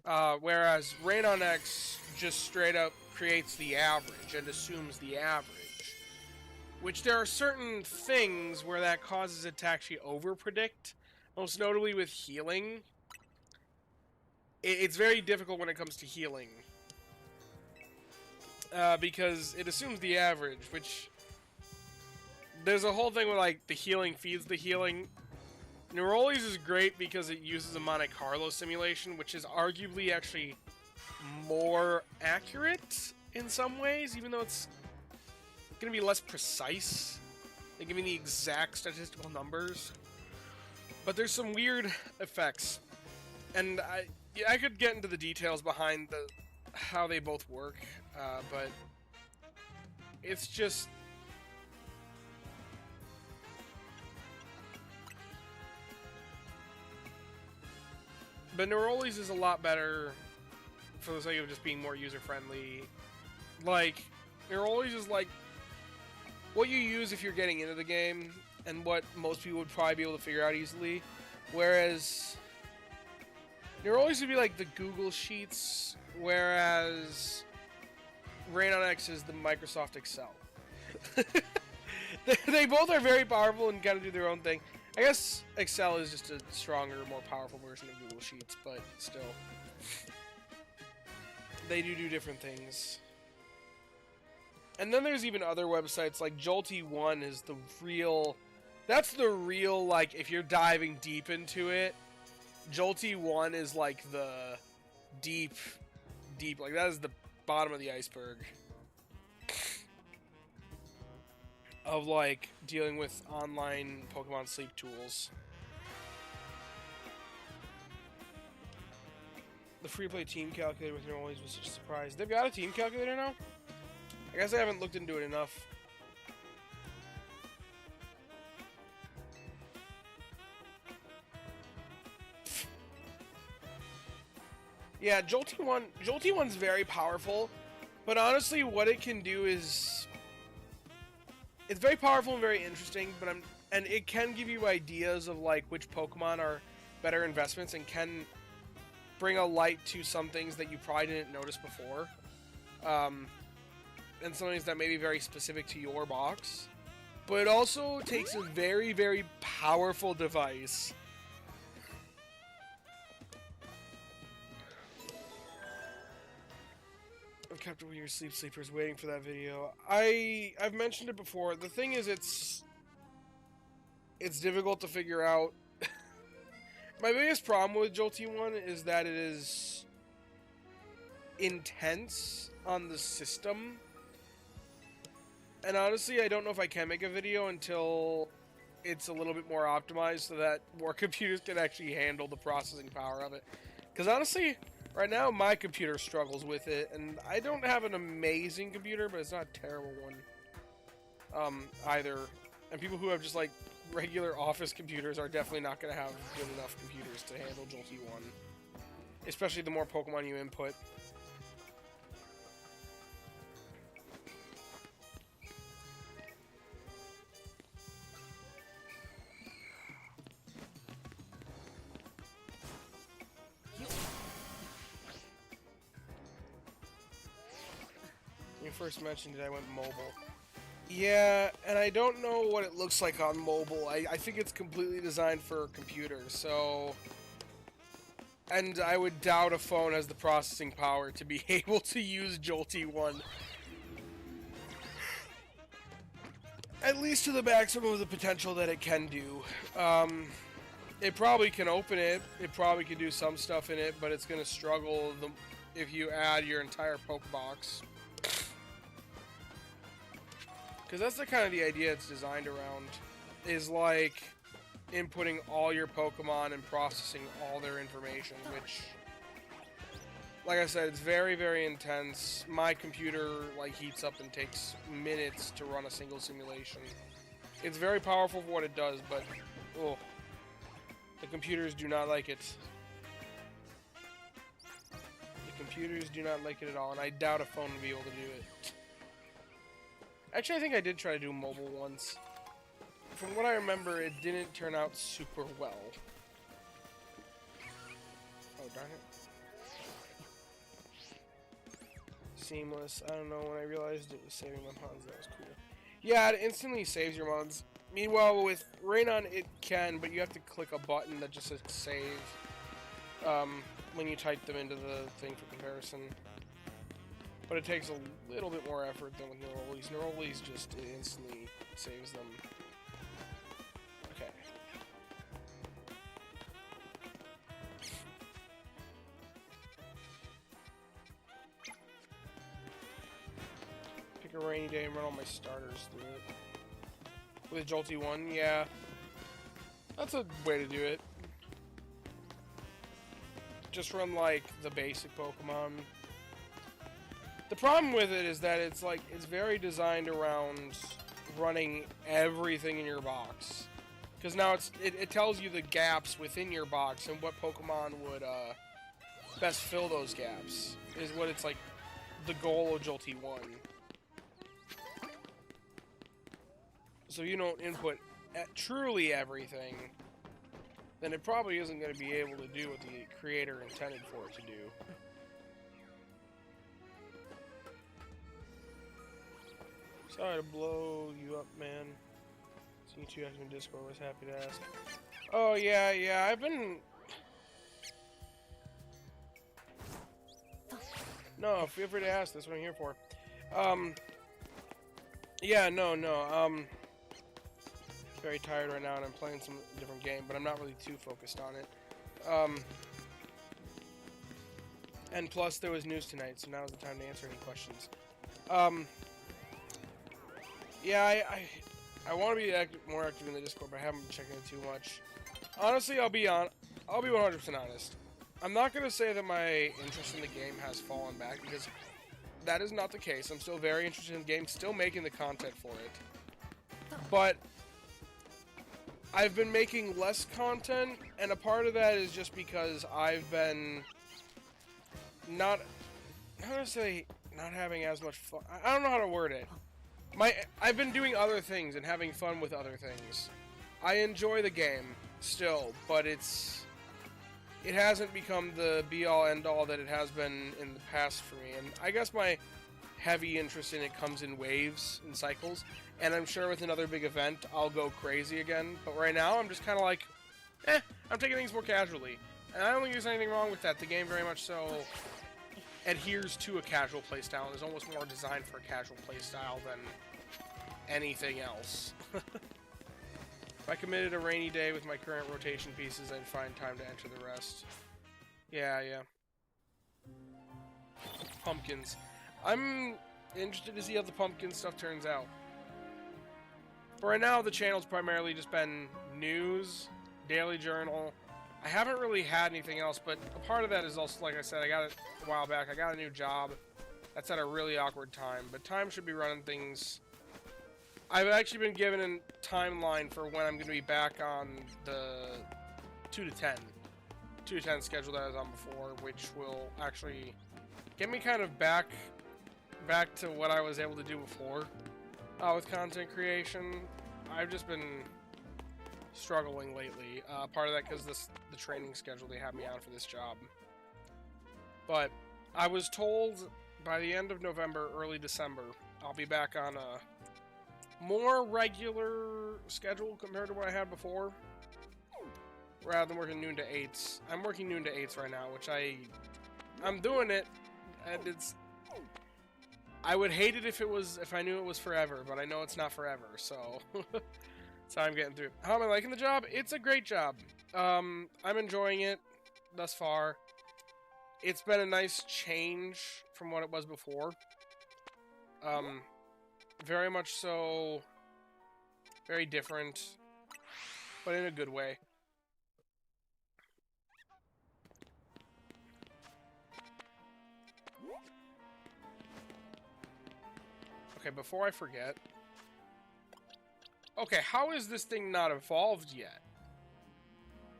Whereas Rain on X just straight up creates the average and assumes the average. Which there are certain things where that causes it to actually overpredict. Most notably with healing. It's very difficult when it comes to healing. Because it assumes the average, which... There's a whole thing where, like, the healing feeds the healing. Neroli's is great because it uses a Monte Carlo simulation, which is arguably actually more accurate in some ways, even though it's going to be less precise than giving the exact statistical numbers. But there's some weird effects, and I could get into the details behind how they both work, but it's just... But Neroli's is a lot better for the sake of just being more user-friendly. Like, Neroli's is like what you use if you're getting into the game, and what most people would probably be able to figure out easily. Whereas Neroli's would be like the Google Sheets, whereas Rain on X is the Microsoft Excel. They both are very powerful and kind of do their own thing. I guess Excel is just a stronger, more powerful version of Google Sheets, but still. They do different things. And then there's even other websites, like Jolty1 is the real... That's the real, like, if you're diving deep into it, Jolty1 is like the deep, like, that is the bottom of the iceberg. Of, like, dealing with online Pokemon sleep tools. The free-to-play team calculator with Neroli's was such a surprise. They've got a team calculator now? I guess I haven't looked into it enough. Yeah, Jolty1's very powerful, but honestly, what it can do is... It's very powerful and very interesting, but and it can give you ideas of, like, which Pokemon are better investments and can bring a light to some things that you probably didn't notice before. And some things that may be very specific to your box. But it also takes a very, very powerful device. I've kept away your sleepers waiting for that video. I've mentioned it before. The thing is, it's difficult to figure out. My biggest problem with Jolty1 is that it is intense on the system. And honestly, I don't know if I can make a video until it's a little bit more optimized so that more computers can actually handle the processing power of it. Because honestly, right now my computer struggles with it, and I don't have an amazing computer, but it's not a terrible one either. And people who have just like regular office computers are definitely not going to have good enough computers to handle Jolty1. Especially the more Pokemon you input. When you first mentioned it, I went mobile. Yeah, and I don't know what it looks like on mobile. I think it's completely designed for computers, so... And I would doubt a phone has the processing power to be able to use Jolty1. At least to the maximum of the potential that it can do. It probably can open it, it probably can do some stuff in it, but it's going to struggle if you add your entire Pokebox. Because that's the kind of the idea it's designed around. Is like, inputting all your Pokemon and processing all their information, which, like I said, it's very, very intense. My computer, like, heats up and takes minutes to run a single simulation. It's very powerful for what it does, but, oh, the computers do not like it. The computers do not like it at all, and I doubt a phone would be able to do it. Actually, I think I did try to do mobile once. From what I remember, it didn't turn out super well. Oh, darn it. Seamless. I don't know, when I realized it was saving my mods, that was cool. Yeah, it instantly saves your mods. Meanwhile, with Raynon, it can, but you have to click a button that just says save when you type them into the thing for comparison. But it takes a little bit more effort than with Neroli's. Neroli's just instantly saves them. Okay. Pick a rainy day and run all my starters through it. With a Jolty 1, yeah. That's a way to do it. Just run, like, the basic Pokemon. The problem with it is that it's, like, it's very designed around running everything in your box. Because now it tells you the gaps within your box and what Pokemon would, best fill those gaps. Is what it's, like, the goal of Jolty 1. So you don't input truly everything, then it probably isn't going to be able to do what the creator intended for it to do. Sorry to blow you up, man. See you two active in Discord, was happy to ask. Oh, yeah, I've been... No, feel free to ask, that's what I'm here for. Yeah, no, very tired right now, and I'm playing some different game, but I'm not really too focused on it. And plus, there was news tonight, so now's the time to answer any questions. Yeah, I want to be more active in the Discord, but I haven't been checking it too much. Honestly, I'll be 100% honest. I'm not gonna say that my interest in the game has fallen back, because that is not the case. I'm still very interested in the game, still making the content for it. But I've been making less content, and a part of that is just because I've been not necessarily not having as much fun. I don't know how to word it. I've been doing other things and having fun with other things. I enjoy the game still, but it hasn't become the be-all end-all that it has been in the past for me. And I guess my heavy interest in it comes in waves and cycles. And I'm sure with another big event, I'll go crazy again. But right now, I'm just kind of like, I'm taking things more casually. And I don't think there's anything wrong with that. The game very much so adheres to a casual playstyle, and is almost more designed for a casual playstyle than anything else. If I committed a rainy day with my current rotation pieces, I'd find time to enter the rest. Yeah. Pumpkins. I'm interested to see how the pumpkin stuff turns out. But right now, the channel's primarily just been news, daily journal. I haven't really had anything else, but a part of that is also, like I said, I got it a while back. I got a new job. That's at a really awkward time, but time should be running things. I've actually been given a timeline for when I'm going to be back on the 2 to 10 schedule that I was on before, which will actually get me kind of back to what I was able to do before with content creation. I've just been struggling lately. Part of that because the training schedule they have me on for this job. But I was told by the end of November, early December, I'll be back on a more regular schedule compared to what I had before. Rather than working noon to 8s. I'm working noon to 8s right now, which I'm doing it, and it's... I would hate it if I knew it was forever, but I know it's not forever, so... That's how I'm getting through. How am I liking the job? It's a great job. I'm enjoying it thus far. It's been a nice change from what it was before. Very much so... Very different. but in a good way. Okay, before I forget. Okay, how is this thing not evolved yet?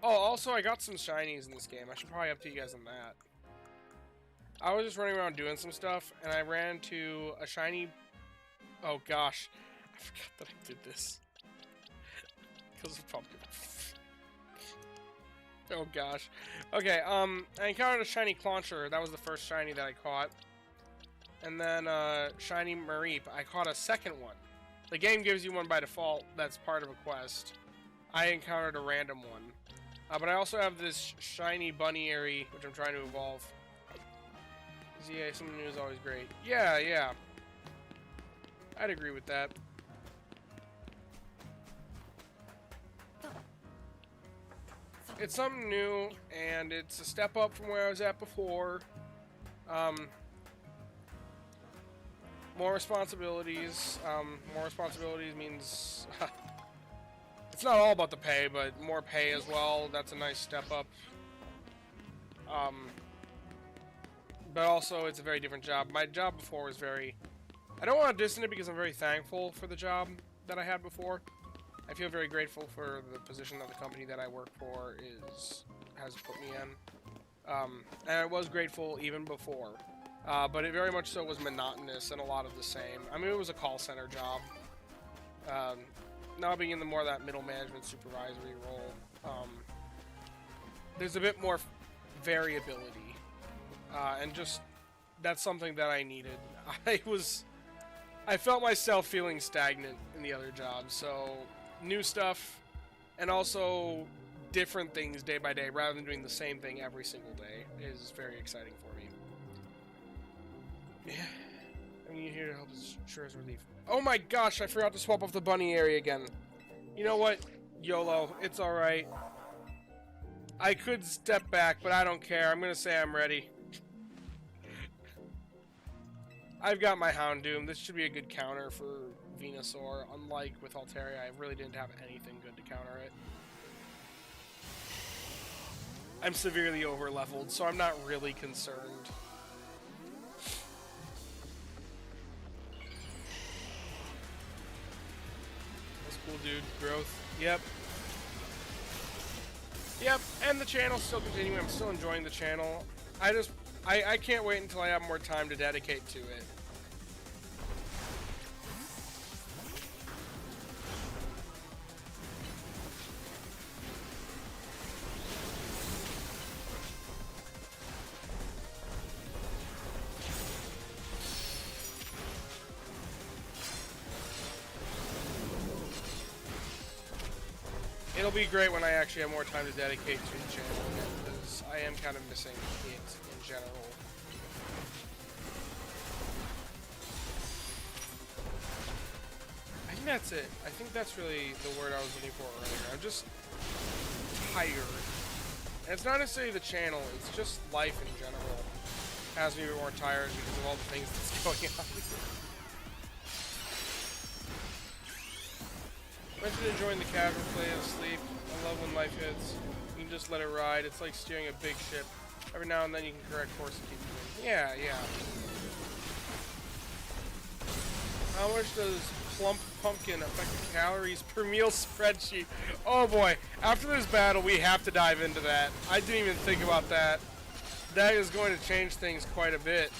Oh, also, I got some shinies in this game. I should probably update you guys on that. I was just running around doing some stuff, and I ran to a shiny... Oh, gosh. I forgot that I did this. Because of pumpkin. Oh, gosh. Okay, I encountered a shiny Clauncher. That was the first shiny that I caught. And then, shiny Mareep. I caught a second one. The game gives you one by default that's part of a quest. I encountered a random one. But I also have this shiny Bunnyary, which I'm trying to evolve. ZA, something new is always great. Yeah, yeah. I'd agree with that. It's something new, and it's a step up from where I was at before. More responsibilities. More responsibilities means... It's not all about the pay, but more pay as well. That's a nice step up. But also, it's a very different job. My job before was very... I don't want to diss it because I'm very thankful for the job that I had before. I feel very grateful for the position that the company that I work for has put me in. And I was grateful even before. But it very much so was monotonous and a lot of the same. I mean, it was a call center job. Now being in the more of that middle management supervisory role, there's a bit more variability, and just that's something that I needed. I felt myself feeling stagnant in the other job, so new stuff and also different things day by day rather than doing the same thing every single day is very exciting for me. Yeah, I mean, you're here to help us, sure as relief. Oh my gosh, I forgot to swap off the bunny area again. You know what? YOLO, it's alright. I could step back, but I don't care. I'm gonna say I'm ready. I've got my Houndoom. This should be a good counter for Venusaur. Unlike with Altaria, I really didn't have anything good to counter it. I'm severely over-leveled, so I'm not really concerned. Cool, dude. Growth. Yep. Yep, and the channel's still continuing. I'm still enjoying the channel. I can't wait until I have more time to dedicate to it. It'll be great when I actually have more time to dedicate to the channel, because I am kind of missing it in general. I think that's it. I think that's really the word I was looking for earlier. I'm just tired. And it's not necessarily the channel, it's just life in general has me more tired because of all the things that's going on. Imagine enjoying the casual play of sleep. I love when life hits. You can just let it ride. It's like steering a big ship. Every now and then you can correct course and keep moving. Yeah, yeah. How much does plump pumpkin affect the calories per meal spreadsheet? Oh boy, after this battle we have to dive into that. I didn't even think about that. That is going to change things quite a bit.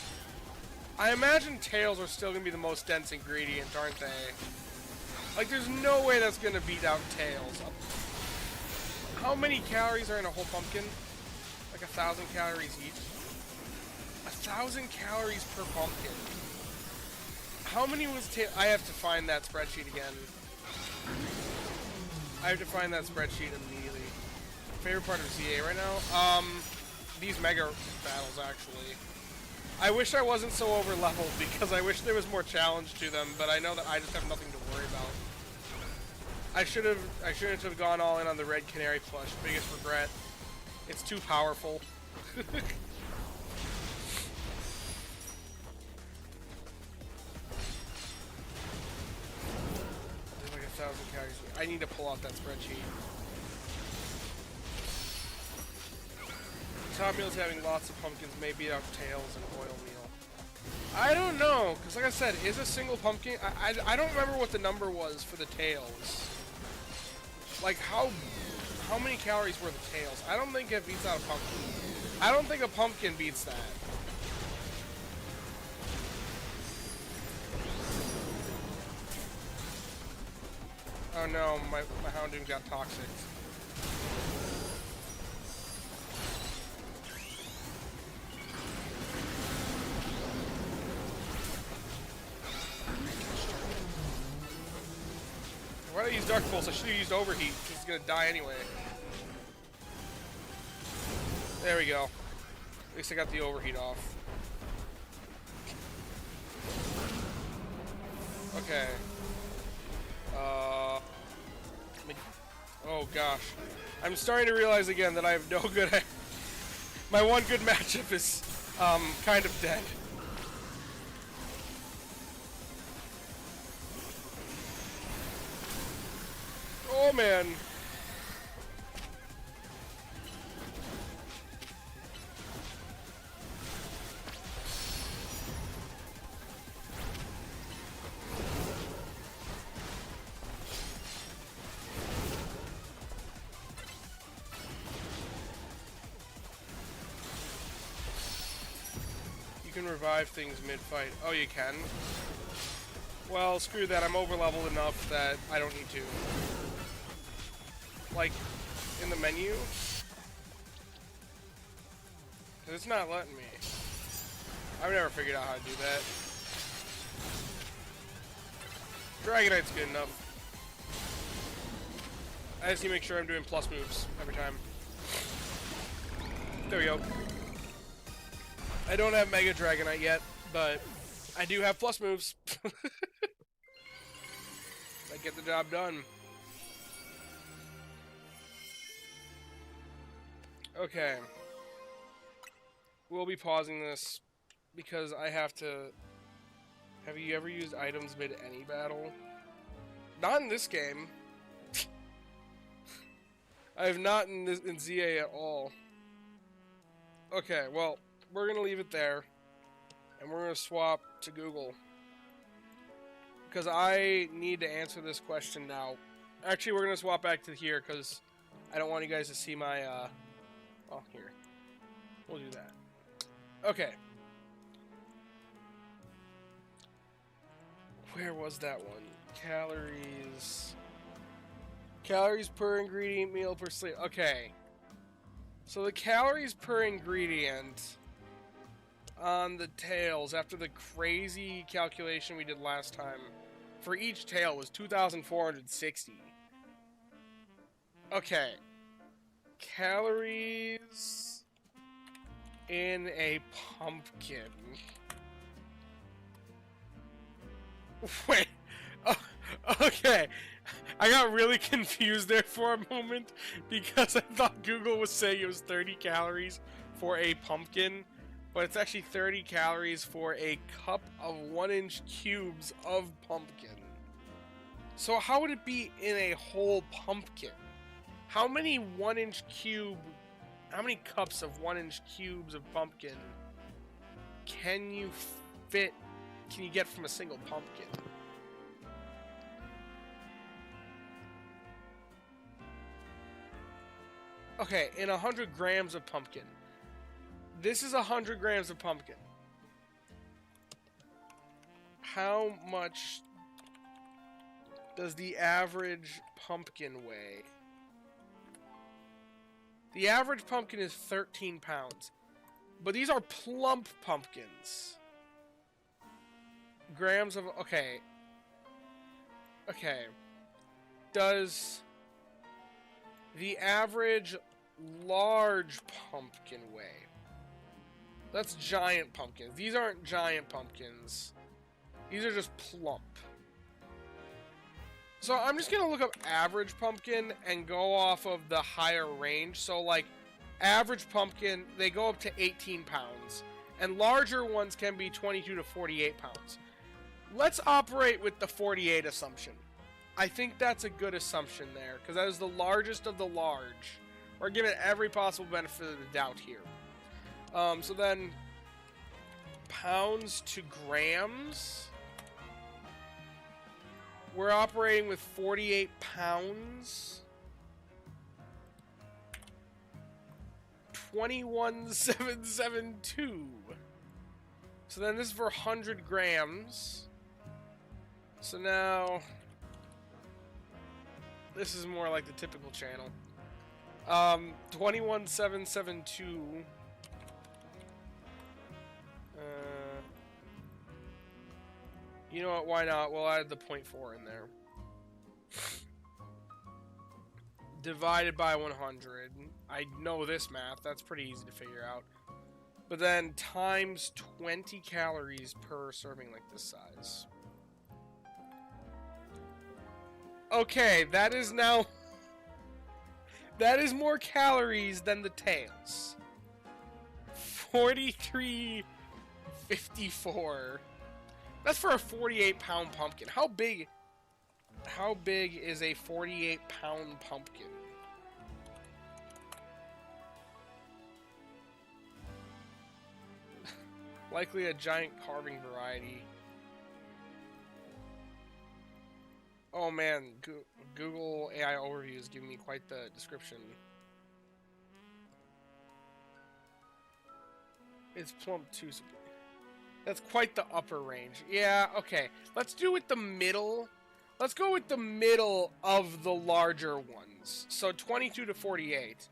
I imagine tails are still going to be the most dense ingredient, aren't they? Like, there's no way that's gonna beat out tails. How many calories are in a whole pumpkin? Like 1,000 calories each? 1,000 calories per pumpkin. How many was tail? I have to find that spreadsheet again. I have to find that spreadsheet immediately. Favorite part of ZA right now? These mega battles, actually. I wish I wasn't so over-leveled, because I wish there was more challenge to them, but I know that I just have nothing to worry about. I shouldn't have gone all in on the red canary plush. Biggest regret. It's too powerful. There's like 1,000 calories. I need to pull out that spreadsheet. top meal is having lots of pumpkins, maybe out tails and oil meal. I don't know, because like I said, is a single pumpkin... I don't remember what the number was for the tails. Like, how many calories were the tails? I don't think it beats out a pumpkin. I don't think a pumpkin beats that. Oh no, my Houndoom got toxic. Why did I use Dark Pulse? I should have used Overheat, because he's gonna die anyway. There we go. At least I got the Overheat off. Okay. Oh gosh. I'm starting to realize again that I have no good... My one good matchup is, kind of dead. Oh man. You can revive things mid-fight. Oh, you can? Well, screw that. I'm over-leveled enough that I don't need to. Like, in the menu? Because it's not letting me. I've never figured out how to do that. Dragonite's good enough. I just need to make sure I'm doing plus moves every time. There we go. I don't have Mega Dragonite yet, but I do have plus moves. I get the job done. Okay. We'll be pausing this because I have to... Have you ever used items mid any battle? Not in this game. I have not in ZA at all. Okay, well, we're going to leave it there. And we're going to swap to Google. Because I need to answer this question now. Actually, we're going to swap back to here because I don't want you guys to see my... Oh, here. We'll do that. Okay. Where was that one? Calories. Calories per ingredient, meal per sleep. Okay. So the calories per ingredient on the tails, after the crazy calculation we did last time, for each tail was 2,460. Okay. Calories in a pumpkin. Wait. Oh, okay. I got really confused there for a moment because I thought Google was saying it was 30 calories for a pumpkin, but it's actually 30 calories for a cup of 1-inch cubes of pumpkin. So how would it be in a whole pumpkin? How many 1-inch cube, how many cups of 1-inch cubes of pumpkin can you get from a single pumpkin? Okay, in 100 grams of pumpkin. This is 100 grams of pumpkin. How much does the average pumpkin weigh? The average pumpkin is 13 pounds. But these are plump pumpkins. Grams of... Okay. Okay. Does the average large pumpkin weigh? That's giant pumpkins. These aren't giant pumpkins. These are just plump. So I'm just going to look up average pumpkin and go off of the higher range. So like average pumpkin, they go up to 18 pounds. And larger ones can be 22 to 48 pounds. Let's operate with the 48 assumption. I think that's a good assumption there, because that is the largest of the large. We're giving every possible benefit of the doubt here. So then, pounds to grams. We're operating with 48 pounds. 21,772. So then this is for 100 grams. So now, this is more like the typical channel. 21,772. You know what? Why not? We'll add the 0.4 in there. Divided by 100. I know this math. That's pretty easy to figure out. But then times 20 calories per serving like this size. Okay, that is now... That is more calories than the tails. 43.54. That's for a 48-pound pumpkin. How big is a 48-pound pumpkin? Likely a giant carving variety. Oh man, Google AI overview is giving me quite the description. It's plump too. That's quite the upper range. Yeah, okay. Let's do it the middle. Let's go with the middle of the larger ones. So 22 to 48.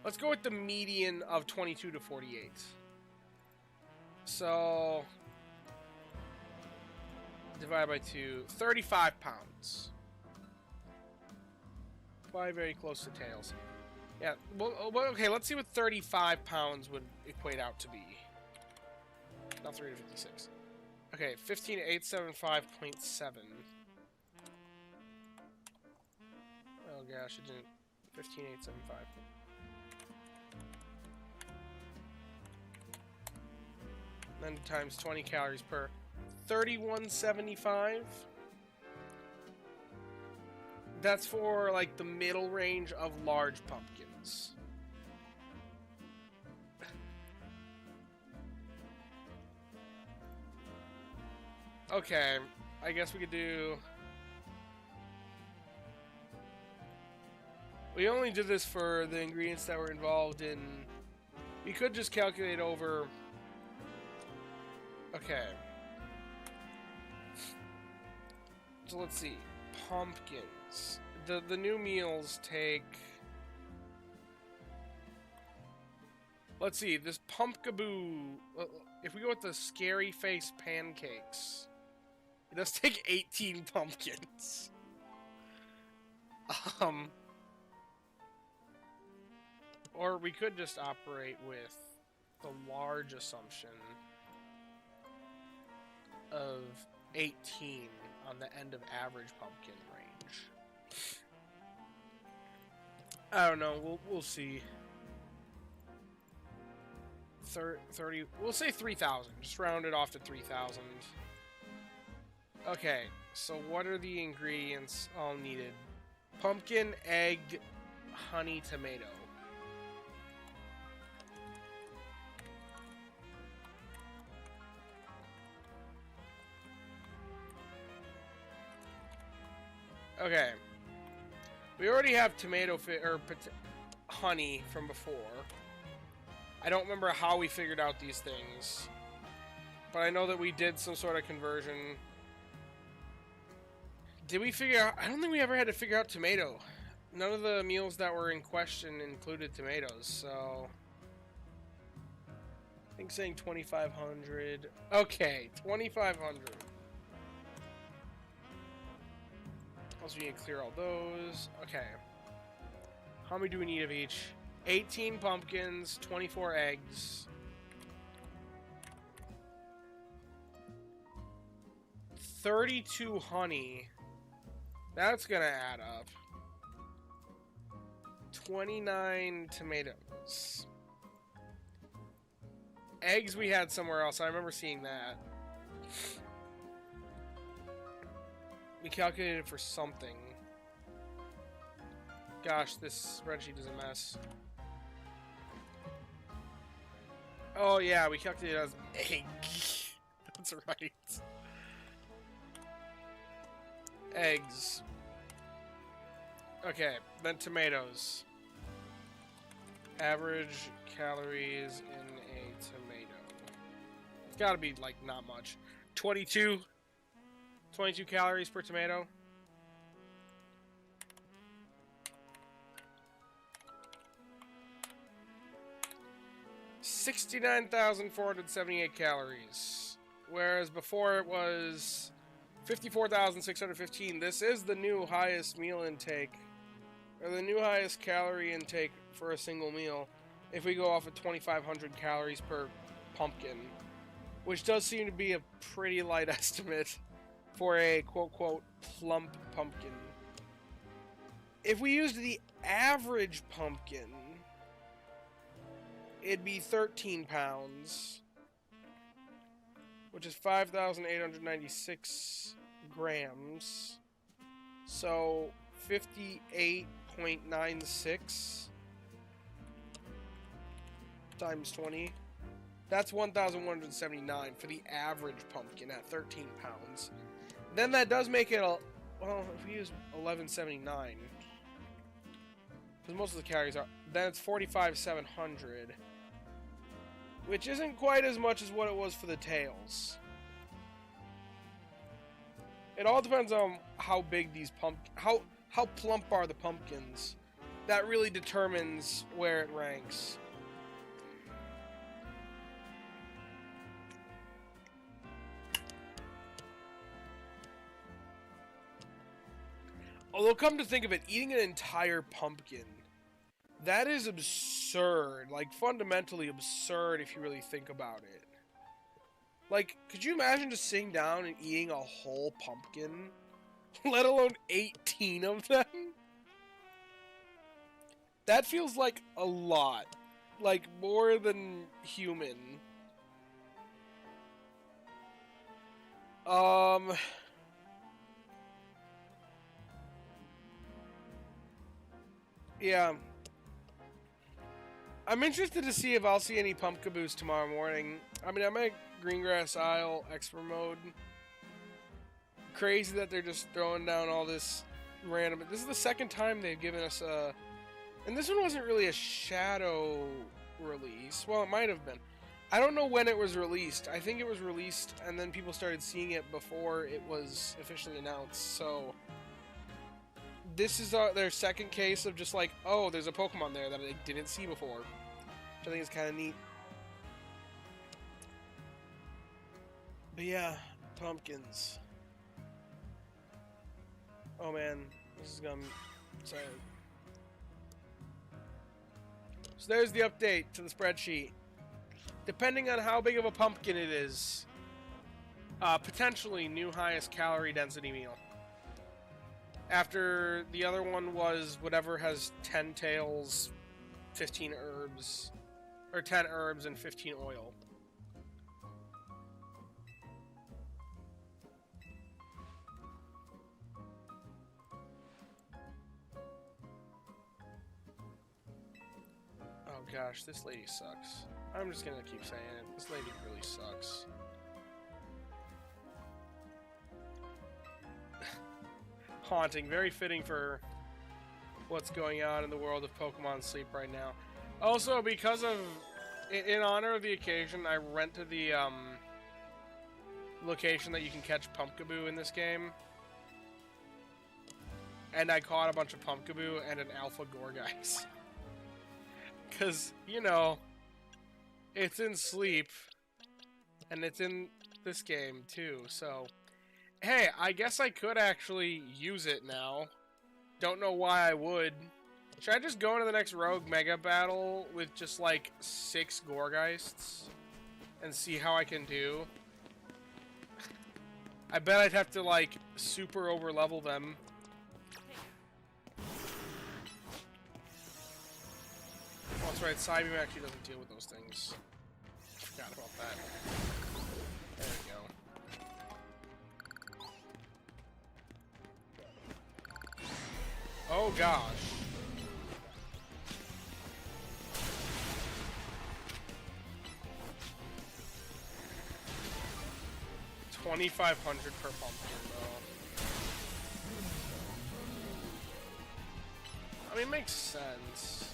Let's go with the median of 22 to 48. So divide by 2, 35 pounds. Probably very close to tails. Yeah, well, okay, let's see what 35 pounds would equate out to be. Not 3 to 56. Okay, 15,875.7. Oh gosh, it didn't. 15,875. Then times 20 calories per. 3175. That's for like the middle range of large pumpkins. Okay, I guess we could do... We only did this for the ingredients that were involved in... We could just calculate over... Okay. So let's see. Pumpkins. The new meals take... Let's see, this pumpkaboo... If we go with the scary face pancakes... It does take 18 pumpkins. Or we could just operate with the large assumption of 18 on the end of average pumpkin range. I don't know. We'll see. 30. We'll say 3,000. Just round it off to 3,000. Okay. So what are the ingredients all needed? Pumpkin, egg, honey, tomato. Okay. We already have tomato or honey from before. I don't remember how we figured out these things, but I know that we did some sort of conversion. Did we figure out... I don't think we ever had to figure out tomato. None of the meals that were in question included tomatoes, so... I think saying 2,500... Okay, 2,500. Also, we need to clear all those. Okay. How many do we need of each? 18 pumpkins, 24 eggs. 32 honey. That's gonna add up. 29 tomatoes. Eggs we had somewhere else. I remember seeing that. We calculated for something. Gosh, this spreadsheet is a mess. Oh yeah, we calculated it as egg. That's right. Eggs. Okay, then tomatoes. Average calories in a tomato. It's gotta be, like, not much. 22 calories per tomato. $69,478 calories. Whereas before it was 54,615. This is the new highest meal intake, or the new highest calorie intake for a single meal, if we go off of 2,500 calories per pumpkin, which does seem to be a pretty light estimate for a quote-quote plump pumpkin. If we used the average pumpkin, it'd be 13 pounds, which is 5,896 grams. So 58.96 times 20. That's 1,179 for the average pumpkin at 13 pounds. Then that does make it a, well, if we use 1179, because most of the calories are, then it's 45,700. Which isn't quite as much as what it was for the tails. It all depends on how big these how plump are the pumpkins. That really determines where it ranks. Although, come to think of it, eating an entire pumpkin, that is absurd. Like, fundamentally absurd if you really think about it. Like, could you imagine just sitting down and eating a whole pumpkin? Let alone 18 of them? That feels like a lot. Like, more than human. Yeah. I'm interested to see if I'll see any pumpkaboos tomorrow morning. I mean, I'm at Greengrass Isle Expert Mode. Crazy that they're just throwing down all this random... This is the second time they've given us a... And this one wasn't really a shadow release. Well, it might have been. I don't know when it was released. I think it was released and then people started seeing it before it was officially announced. So this is their second case of just like, oh, there's a Pokemon there that I didn't see before. Which I think is kind of neat. But yeah, pumpkins. Oh man, this is gonna... Sorry. So there's the update to the spreadsheet. Depending on how big of a pumpkin it is, potentially new highest calorie density meal. After the other one was whatever has 10 tails, 15 herbs, or 10 herbs and 15 oil. Oh gosh, this lady sucks. I'm just gonna keep saying it. This lady really sucks. Haunting, very fitting for what's going on in the world of Pokemon Sleep right now. Also, because of, in honor of the occasion, I rented the location that you can catch Pumpkaboo in this game. And I caught a bunch of Pumpkaboo and an Alpha Gourgeist. Because, you know, it's in Sleep, and it's in this game too, so... Hey, I guess I could actually use it now. Don't know why I would. Should I just go into the next Rogue Mega Battle with just, like, 6 Gourgeists? And see how I can do? I bet I'd have to, like, super over-level them. Oh, that's right, Psybeam actually doesn't deal with those things. Forgot about that. There we go. Oh gosh. 2,500 per pumpkin, though. I mean, it makes sense.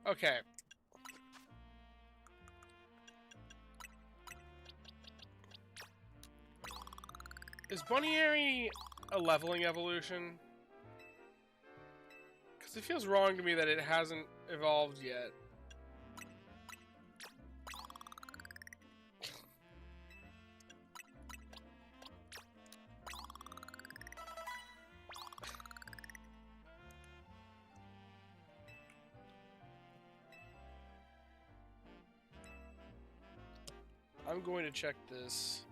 Okay. Is Bunnyary a leveling evolution? Because it feels wrong to me that it hasn't evolved yet. I'm going to check this.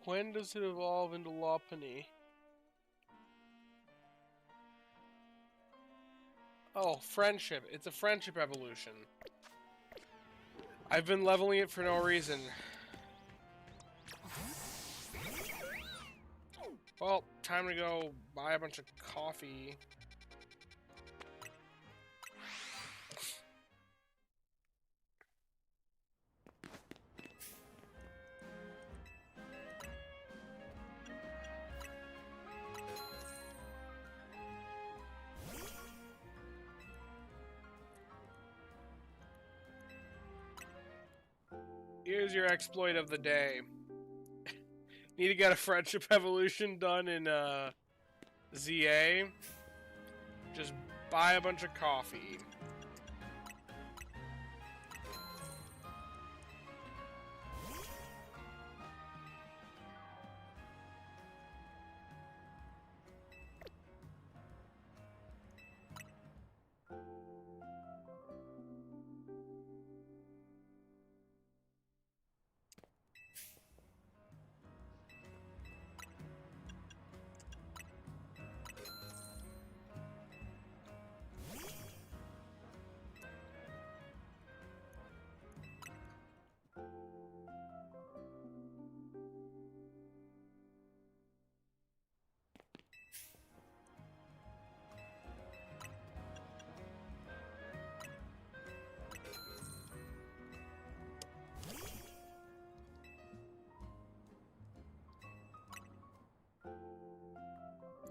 When does it evolve into Lopunny? Oh, friendship. It's a friendship evolution. I've been leveling it for no reason. Well, time to go buy a bunch of coffee. Here's your exploit of the day. Need to get a friendship evolution done in ZA. Just buy a bunch of coffee.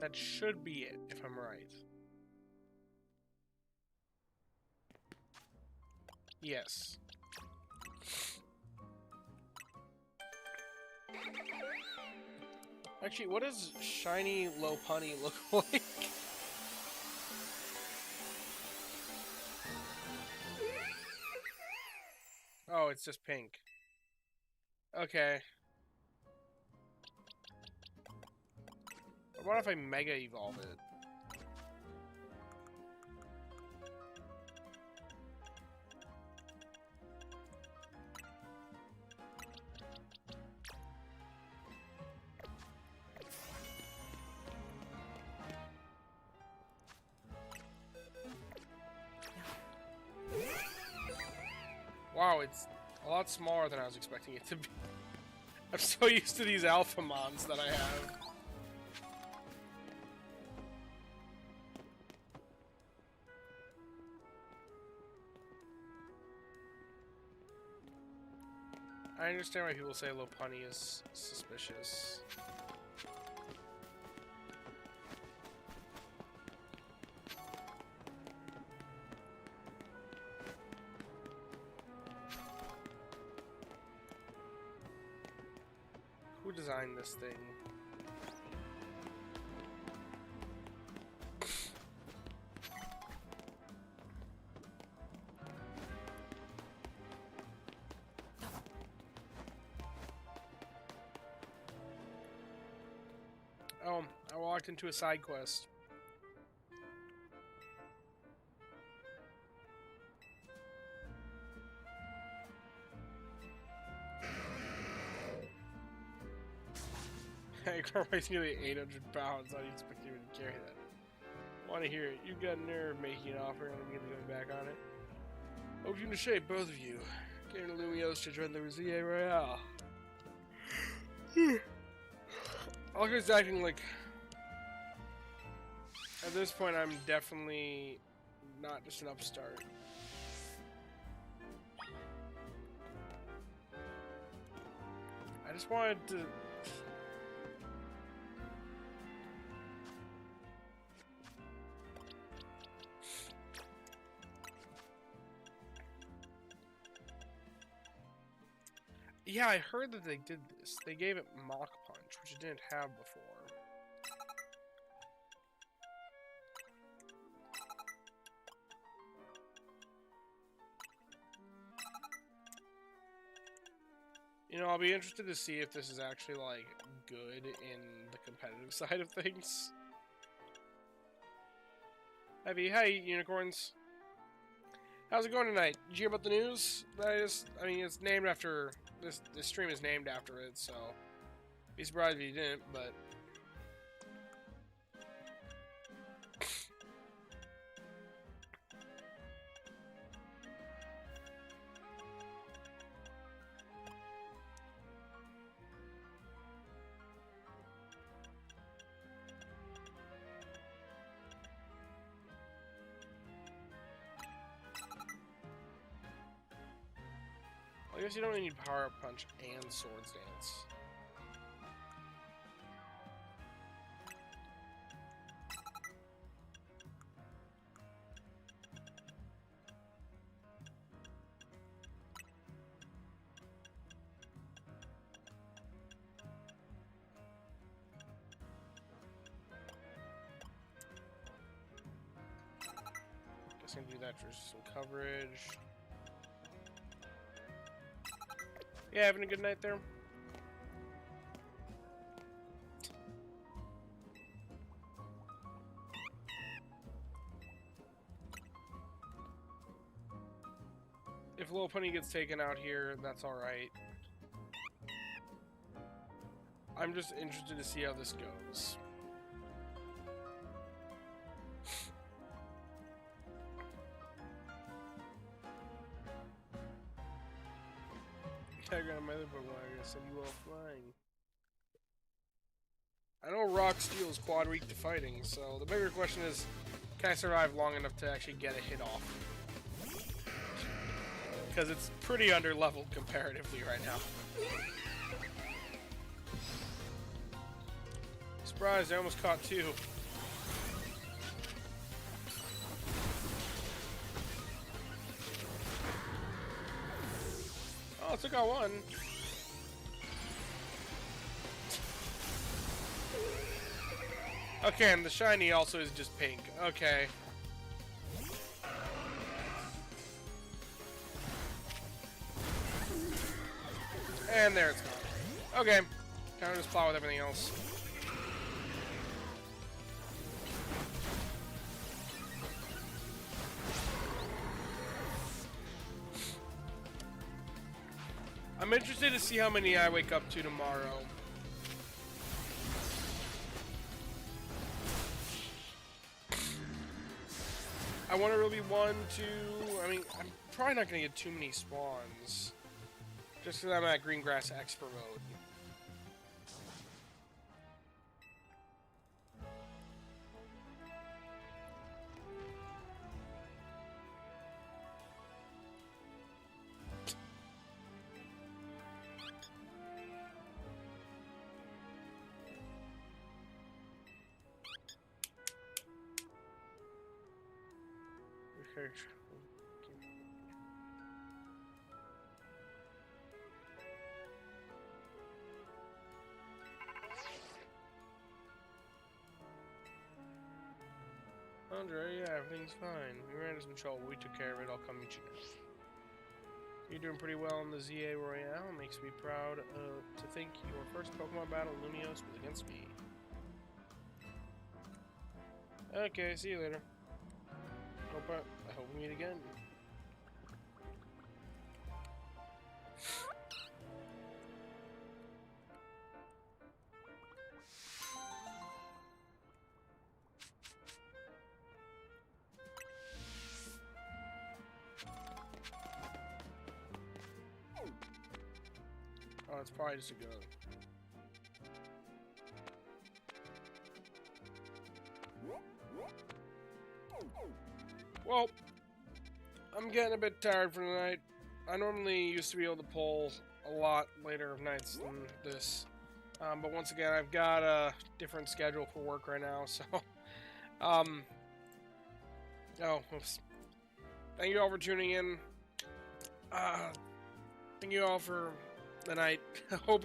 That should be it, if I'm right. Yes. Actually, what does shiny Lopunny look like? Oh, it's just pink. Okay. What if I Mega Evolve it? Wow, it's a lot smaller than I was expecting it to be. I'm so used to these Alphamons that I have. I understand why people say Lopunny is suspicious. Who designed this thing? Oh, I walked into a side quest. It weighs nearly 800 pounds. How do you expect you to carry that? Want to hear it? You've got nerve making an offer and immediately going back on it. Hope you in shape, both of you. Getting Lumios to join the ZA Royale. Alger's acting like... At this point, I'm definitely not just an upstart. I just wanted to... Yeah, I heard that they did this. They gave it Mach Punch, which it didn't have before. You know, I'll be interested to see if this is actually, like, good in the competitive side of things. Heavy, hi, unicorns. How's it going tonight? Did you hear about the news? I mean, it's named after... This stream is named after it, so... Be surprised if you didn't, but... I guess you don't need Power Up Punch and Swords Dance. Guess I can do that for some coverage. Yeah, having a good night there? If Little Pony gets taken out here, that's alright. I'm just interested to see how this goes. I got my other Pokemon, I gotta send you all flying. I know Rock Steel is quad weak to fighting, so the bigger question is, can I survive long enough to actually get a hit off? Because it's pretty underleveled comparatively right now. Surprise, I almost caught two. Oh, I took out one. Okay, and the shiny also is just pink. Okay. And there it's gone. Okay. Time to just plow with everything else. I'm interested to see how many I wake up to tomorrow. I want to really 1, 2... I mean, I'm probably not going to get too many spawns. Just because I'm at Green Grass Expert mode. Andre, yeah, everything's fine. We ran into some trouble. We took care of it. I'll come meet you now. You're doing pretty well in the ZA Royale. It makes me proud to think your first Pokemon battle, Lumios, was against me. Okay, see you later. I hope we meet again. Oh, it's probably just a go. Well, I'm getting a bit tired for tonight. I normally used to be able to pull a lot later nights than this. But once again, I've got a different schedule for work right now, so... Um... Oh, oops. Thank you all for tuning in. Thank you all for the night. Hope